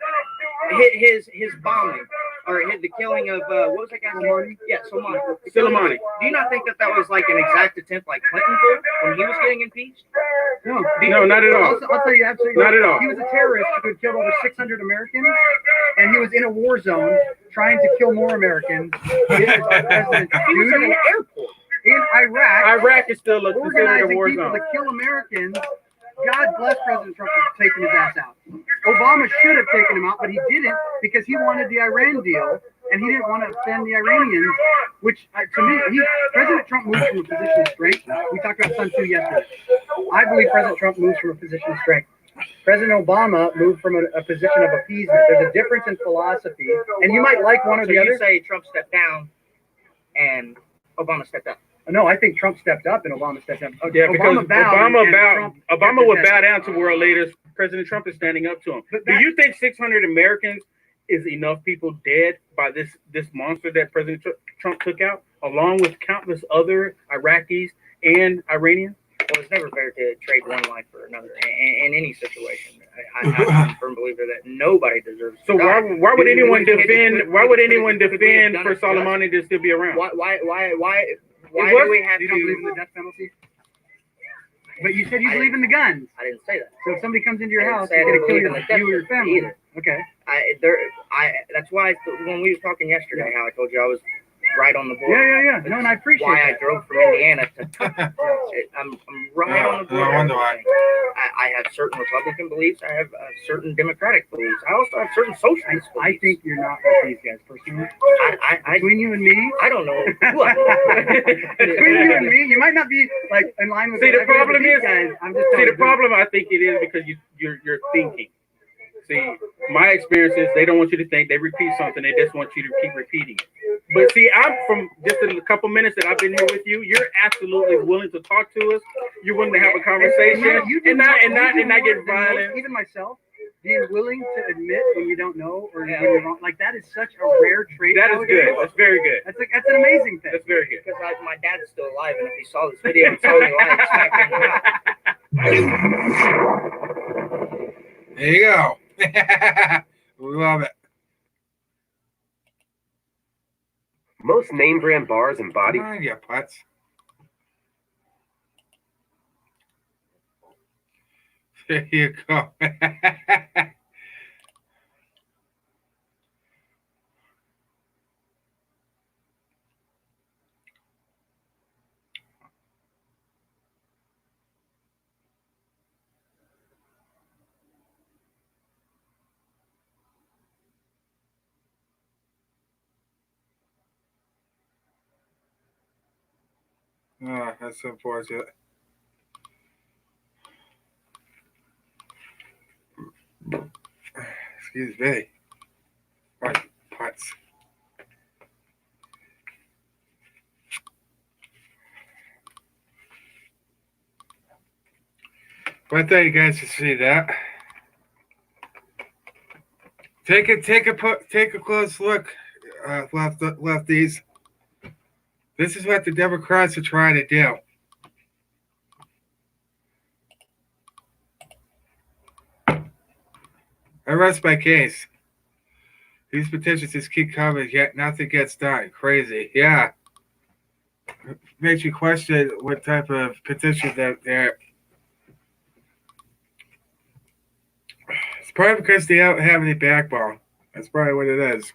his bombing or the killing of what was that guy's name? Yeah, Soleimani. Do you not think that was like an exact attempt like Clinton did when he was getting impeached? No, No, not at all. I'll tell you absolutely. Not at all. He was a terrorist who had killed over 600 Americans, and he was in a war zone trying to kill more Americans. It is our president's He was at duty an airport. in Iraq, Iraq is still considered a organizing war people zone. to kill Americans. God bless President Trump for taking his ass out. Obama should have taken him out, but he didn't because he wanted the Iran deal, and he didn't want to offend the Iranians, which to me, President Trump moves from a position of strength. We talked about Sun Tzu yesterday. I believe President Trump moves from a position of strength. President Obama moved from a position of appeasement. There's a difference in philosophy, and you might like one or So the you other. say Trump stepped down and Obama stepped up. No, I think Trump stepped up and Obama stepped up. Yeah, because Obama would bow down to Trump- world leaders. President Trump is standing up to him. But Do that- you think 600 Americans is enough people dead by this monster that President Trump took out, along with countless other Iraqis and Iranians? Well, it's never fair to trade one life for another in any situation. I'm a firm believer that nobody deserves. So to die. why would anyone It could- defend? Why would anyone defend for Soleimani to still be around? Why do we have You don't believe in the to? death penalty? But you said you believe in the guns. I didn't say that. So if somebody comes into your I didn't house, say I they're didn't going to kill believe in the death you or your penalty family. either. Okay. That's why when we were talking yesterday, how I told you I was right on the board. Yeah. No, and I appreciate Why I that. drove from Indiana to. I'm right on the board. No wonder why. I have certain Republican beliefs. I have certain Democratic beliefs. I also have certain socialist beliefs. I think you're not like these guys personally. I Between you and me, I don't know. What? between you and me, you might not be like in line with. See, the everybody, problem but these is- guys, I'm just See, telling the you. problem I think it is because you're thinking. See, my experience is they don't want you to think. They repeat something. They just want you to keep repeating it. But see, I'm from just in a couple minutes that I've been here with you. You're absolutely willing to talk to us. You're willing to have a conversation and not get violent. Even myself, being willing to admit when you don't know or when you're wrong, like that is such a rare trait. That is nowadays. good. That's very good. That's an amazing thing. That's very good. Because my dad's still alive, and if he saw this video and saw me live, smack me in the mouth. There you go. We love it. Most name brand bars and body Come on, you putz. There you go. Oh, that's unfortunate. Excuse me. What putz? But I thought you guys should see that. Take a close look, lefties. This is what the Democrats are trying to do. I rest my case. These petitions just keep coming, yet nothing gets done. Crazy. Yeah. Makes you question what type of petition that they're. It's probably because they don't have any backbone. That's probably what it is.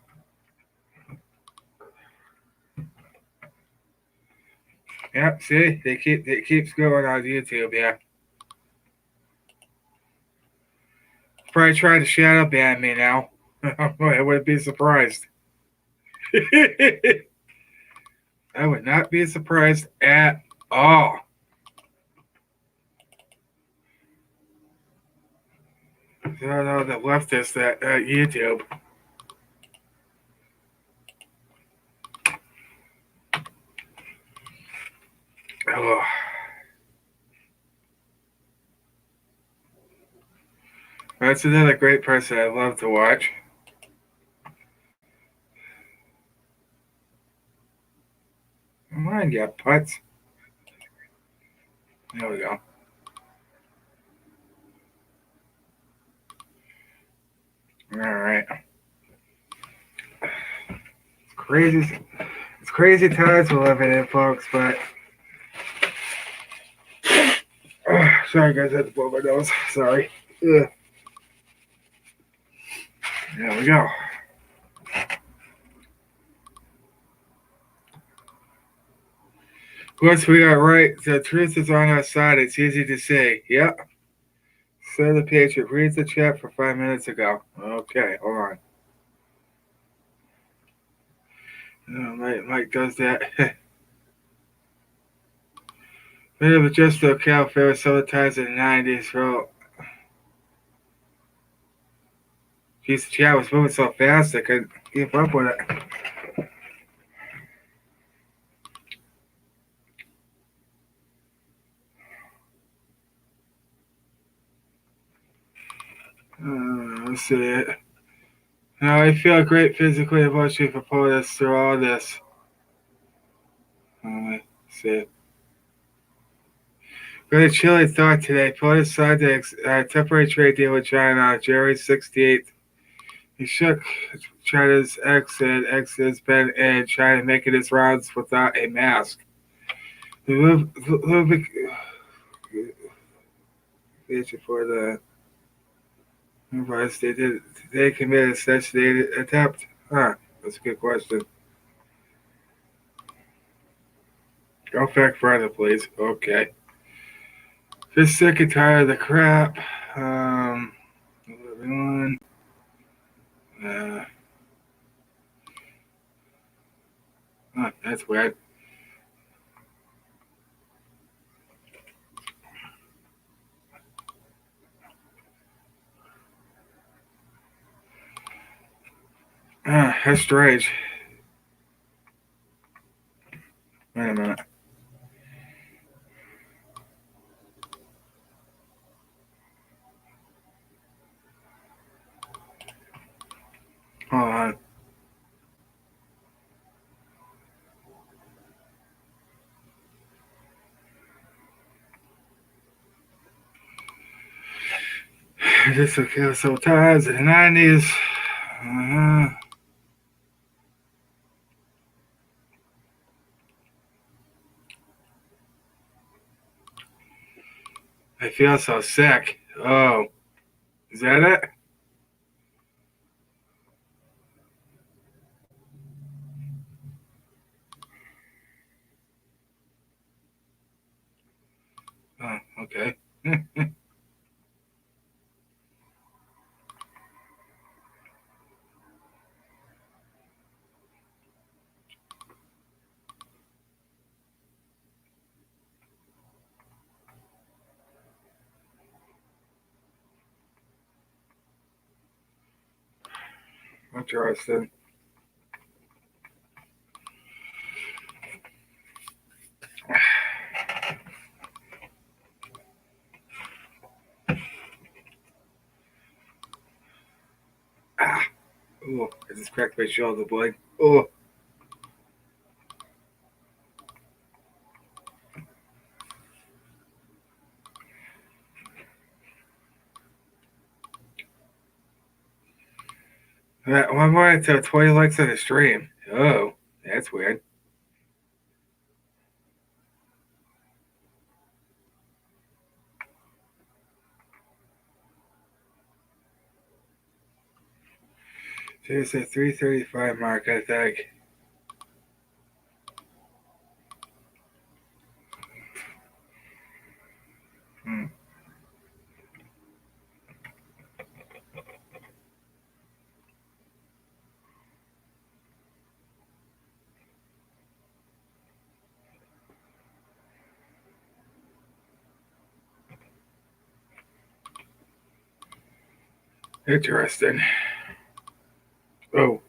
Yep, see? It keeps going on YouTube, yeah. Probably trying to shadow ban me now. I wouldn't be surprised. I would not be surprised at all. No, the leftists at YouTube. Oh. That's another great person I love to watch. Come on, you putts. There we go. All right. It's crazy. It's crazy times we're living in, folks. But sorry, guys, I had to blow my nose. Sorry. Ugh. There we go. Once we got right, the truth is on our side. It's easy to say. Yep. So the Patriot reads the chat for 5 minutes ago. Okay, hold on. Mike does that. Bit of a just a Cal Ferris times in the 90s. Well, geez, the chat was moving so fast I couldn't keep up with it. Let's see it. Now I feel great physically, emotionally for pulling us through all this. Let's see. Got a chilly thought today. Pulling aside the temporary trade deal with China on January 68th. He shook China's ex and ex has been in China making his rounds without a mask. The for the they committed assassinated attempt. Huh, that's a good question. Go back further, please. Okay. Just sick and tired of the crap. Everyone. That's weird. That's strange. Wait a minute. Hold on. This will kill so times in the 90s. I feel so sick. Oh, is that it? Oh, okay. Interesting. Oh, I just cracked my shoulder blade. Oh. Why more until 20 likes on the stream? Oh, that's weird. There's a 335 mark, I think. Interesting. Oh.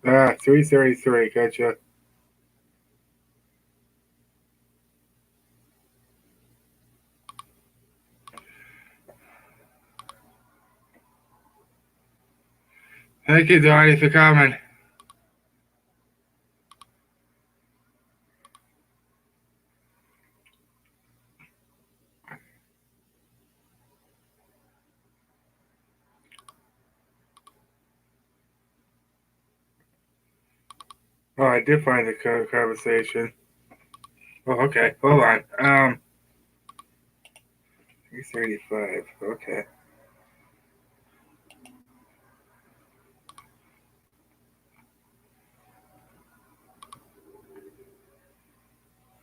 333. Gotcha. Thank you, Donnie, for coming. Oh, I did find the conversation. Oh, okay. Hold on. 335. Okay.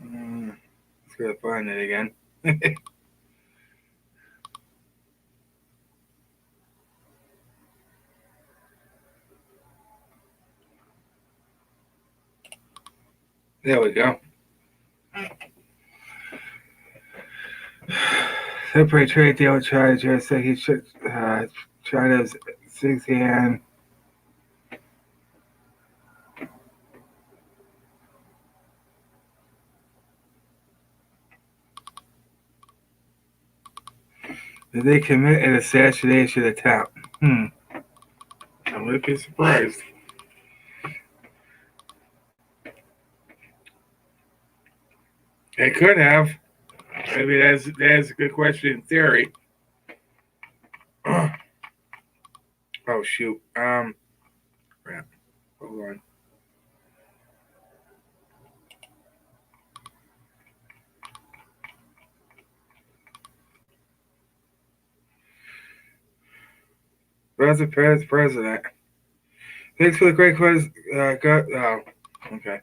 Let's go find it again. There we go. Separate trade deal with China. Just say he should. China's 6 hand. Did they commit an assassination attempt? I wouldn't be surprised. They could have. I mean, that's a good question in theory. Oh shoot. Crap. Hold on. President. Thanks for the great quiz. Oh, okay.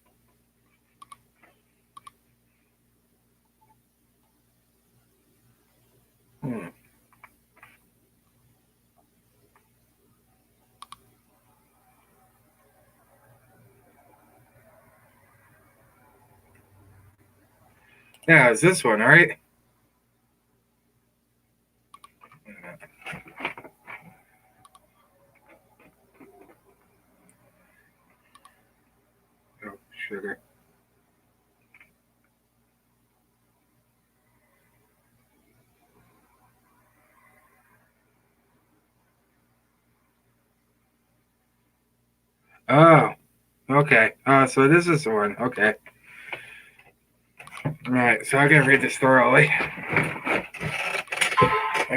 Yeah, it's this one, right? Oh, sugar. Oh, okay. So this is the one. Okay. All right. So I gotta read this thoroughly. I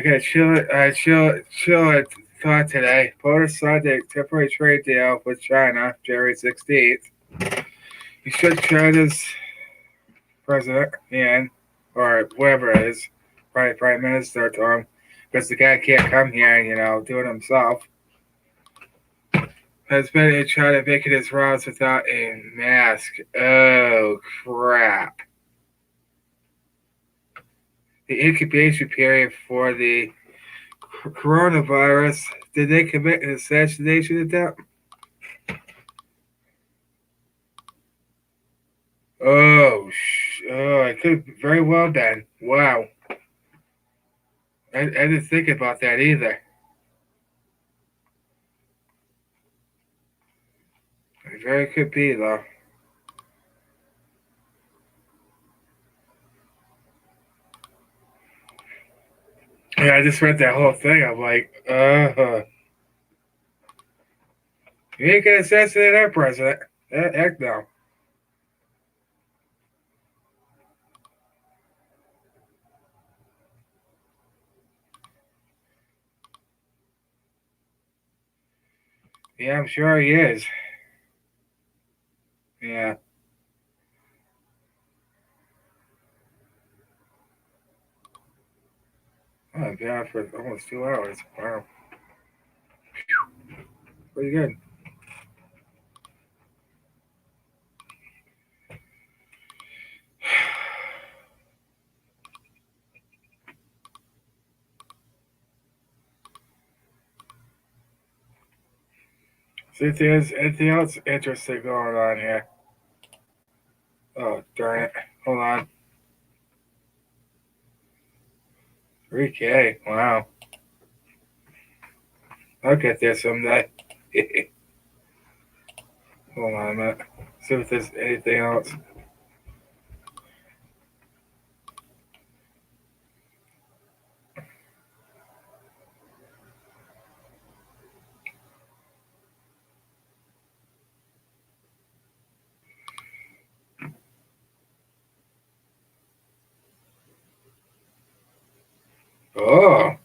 got chill thought today. POTUS signed a temporary trade deal with China, January 16th. He shook China's president and or whoever it is, prime minister to him, because the guy can't come here and do it himself. Has been in China making his rounds without a mask. Oh crap! The incubation period for the coronavirus. Did they commit an assassination attempt? Oh, it could very well been. Wow. I didn't think about that either. It very could be, though. Yeah, I just read that whole thing. I'm like, you ain't gonna assassinate our president. Heck no. Yeah, I'm sure he is. Yeah. Oh, I've been on for almost 2 hours. Wow. Pretty good. See if there's anything else interesting going on here. Oh, darn it. Hold on. 3K. Wow. I'll get there someday. Hold on a minute. See if there's anything else. Oh.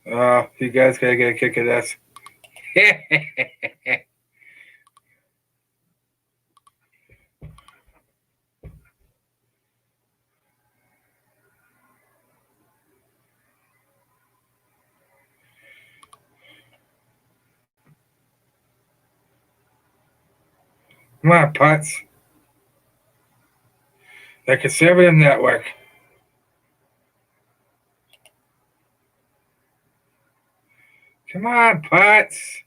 Oh, you guys gotta get a kick of this. Come on, Putz. The Conservative Network. Come on, Putz.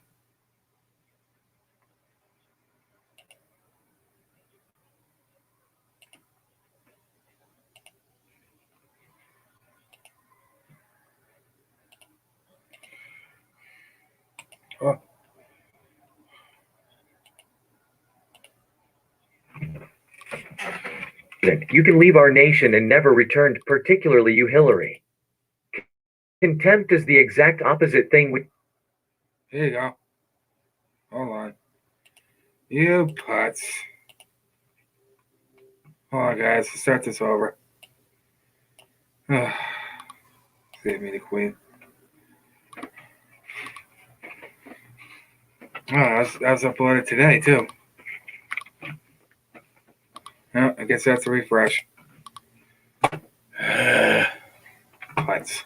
Oh. You can leave our nation and never return, particularly you, Hillary. Contempt is the exact opposite thing we... Here you go. Hold on. You Putz. Hold on, guys. Let's start this over. Save me the queen. Oh, that was uploaded today, too. Oh, I guess that's a refresh. Putz.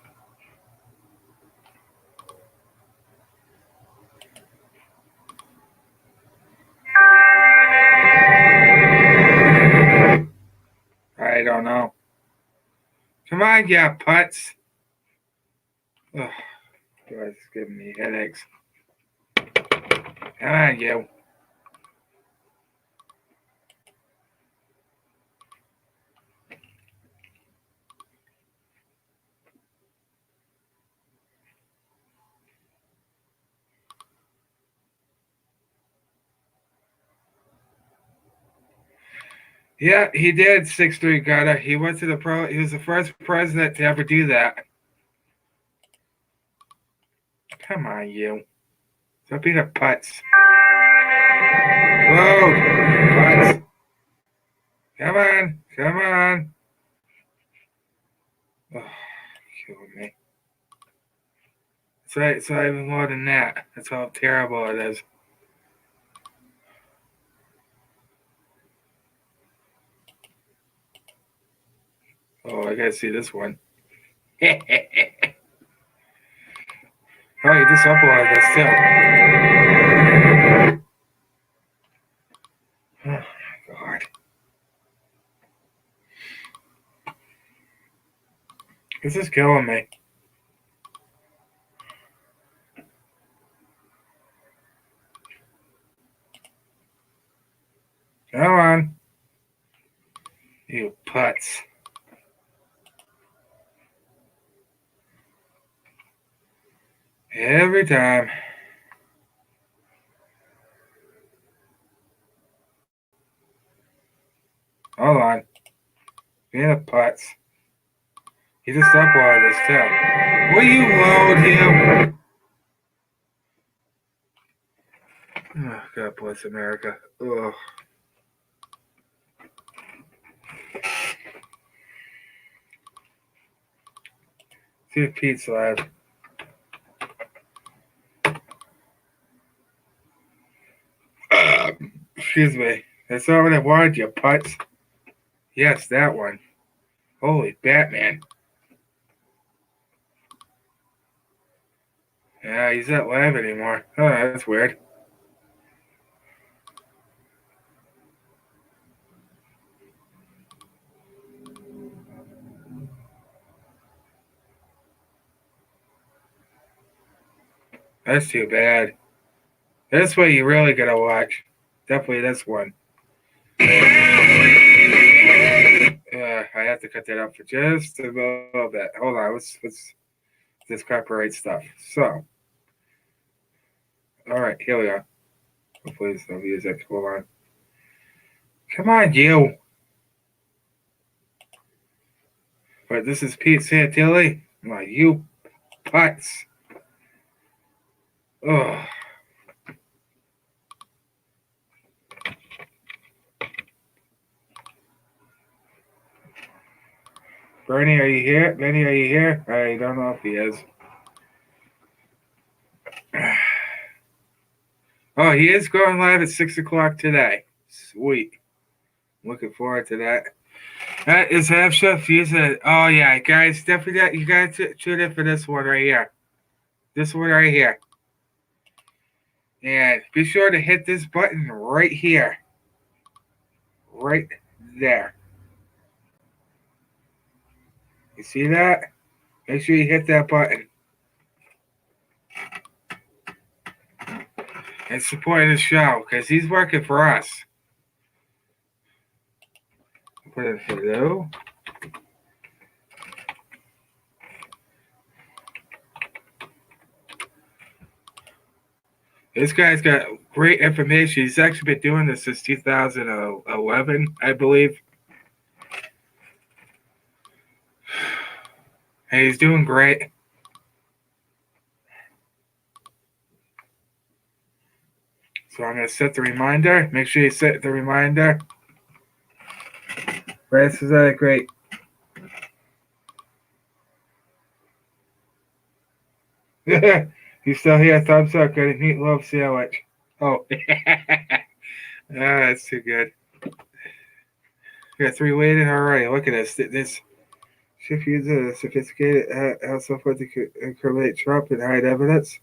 I don't know. Come on, yeah, Putz. Ugh, it's giving me headaches. Come on, you. Yeah, he did 6'3" gutter. He went to the pro. He was the first president to ever do that. Come on, you. Don't be the Putz. Whoa, Putz. Come on, come on. Oh, killing me. It's not even more than that. That's how terrible it is. Oh, I gotta see this one. Oh, you just uploaded this too. Oh, God. This is killing me. Come on. You Putz. Every time. Hold on. Being a Putz. He just uploaded this too. Will you load him? Oh, God bless America. Ugh. See if Pete's live. Excuse me. That's not what I wanted, you Putz. Yes, that one. Holy Batman. Yeah, he's not live anymore. Oh, that's weird. That's too bad. This way you really gotta watch. Definitely this one. I have to cut that up for just a little bit. Hold on, let's this copyright stuff. So, all right, here we are. Hopefully, there's no music. Hold on. Come on, you. But this is Pete Santilli. My you putts. Oh. Bernie, are you here? Benny, are you here? I don't know if he is. Oh, he is going live at 6 o'clock today. Sweet. Looking forward to that. That is Half Chef Fusion. Oh, yeah, guys, definitely you got to tune in for this one right here. This one right here. And be sure to hit this button right here. Right there. You see that? Make sure you hit that button. And support the show, because he's working for us. Put in hello. This guy's got great information. He's actually been doing this since 2011, I believe. And he's doing great. So I'm going to set the reminder. Make sure you set the reminder. This is great. You still here? Thumbs up. Got a meatloaf sandwich. Oh. That's too good. We got 3 waiting already. Look at this. This shift uses a sophisticated how software to incriminate Trump and hide evidence.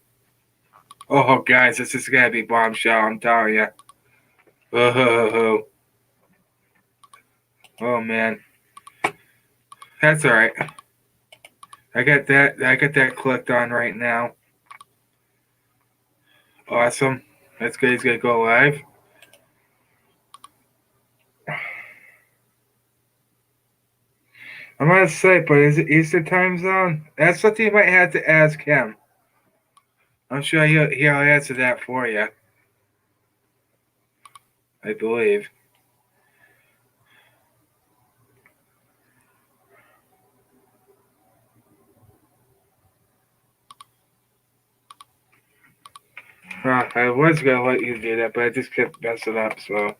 Oh, guys, this is going to be bombshell. I'm telling you. Oh, oh, man. That's all right. I got that clicked on right now. Awesome. That's good. He's going to go live. I'm going to say, but is it Eastern time zone? That's something you might have to ask him. I'm sure he'll answer that for you. I believe. I was going to let you do that, but I just kept messing up, so.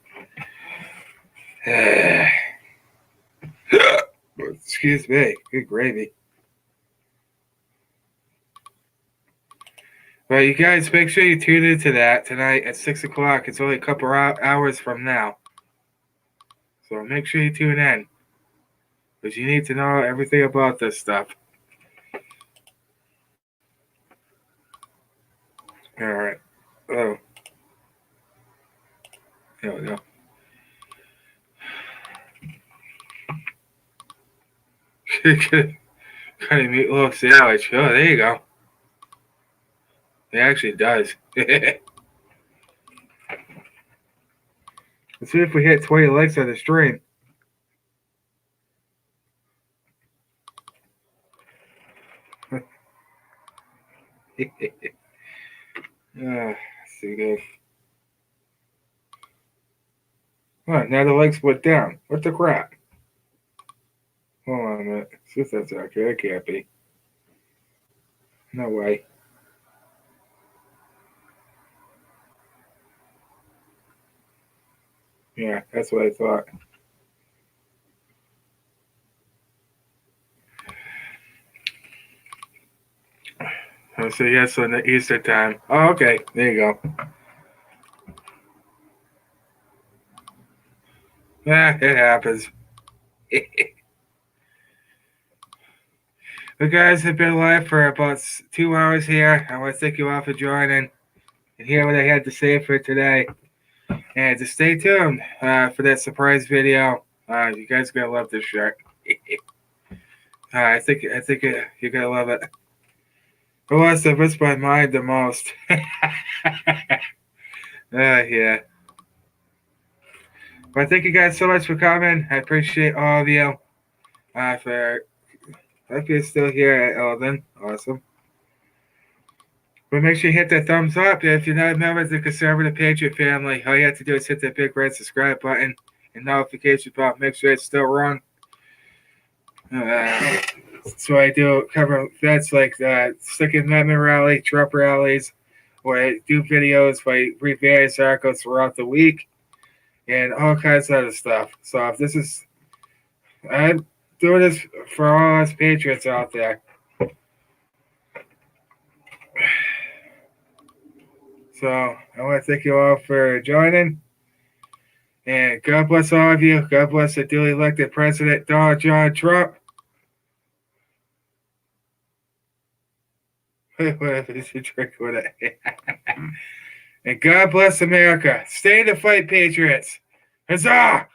Excuse me. Good gravy. Well, you guys, make sure you tune into that tonight at 6 o'clock. It's only a couple hours from now. So make sure you tune in. Because you need to know everything about this stuff. All right. Oh. There we go. Kind of meatloaf sandwich. Oh, there you go. It actually does. Let's see if we hit 20 likes on the stream. Let's see good. Oh, now the likes went down. What the crap? Hold on a minute. See if that's okay. It can't be. No way. Yeah, that's what I thought. I'll say yes on the Easter time. Oh, okay. There you go. Yeah, it happens. The guys have been live for about 2 hours here. I want to thank you all for joining and hear what I had to say for today. And just stay tuned for that surprise video. You guys are gonna love this shirt. I think you're gonna love it. The last that ripped my mind the most. Yeah. But thank you guys so much for coming. I appreciate all of you. If you're still here at Elden, awesome. But make sure you hit that thumbs up. If you're not a member of the Conservative Patriot family, all you have to do is hit that big red subscribe button and notification bell. Make sure it's still on. So I do cover events like the Second Amendment rally, Trump rallies, where I do videos, where I read various articles throughout the week, and all kinds of other stuff. So if this is, I'm doing this for all us patriots out there. So I want to thank you all for joining. And God bless all of you. God bless the duly elected President, Donald John Trump. Whatever is your trick with it. And God bless America. Stay in the fight, Patriots. Huzzah!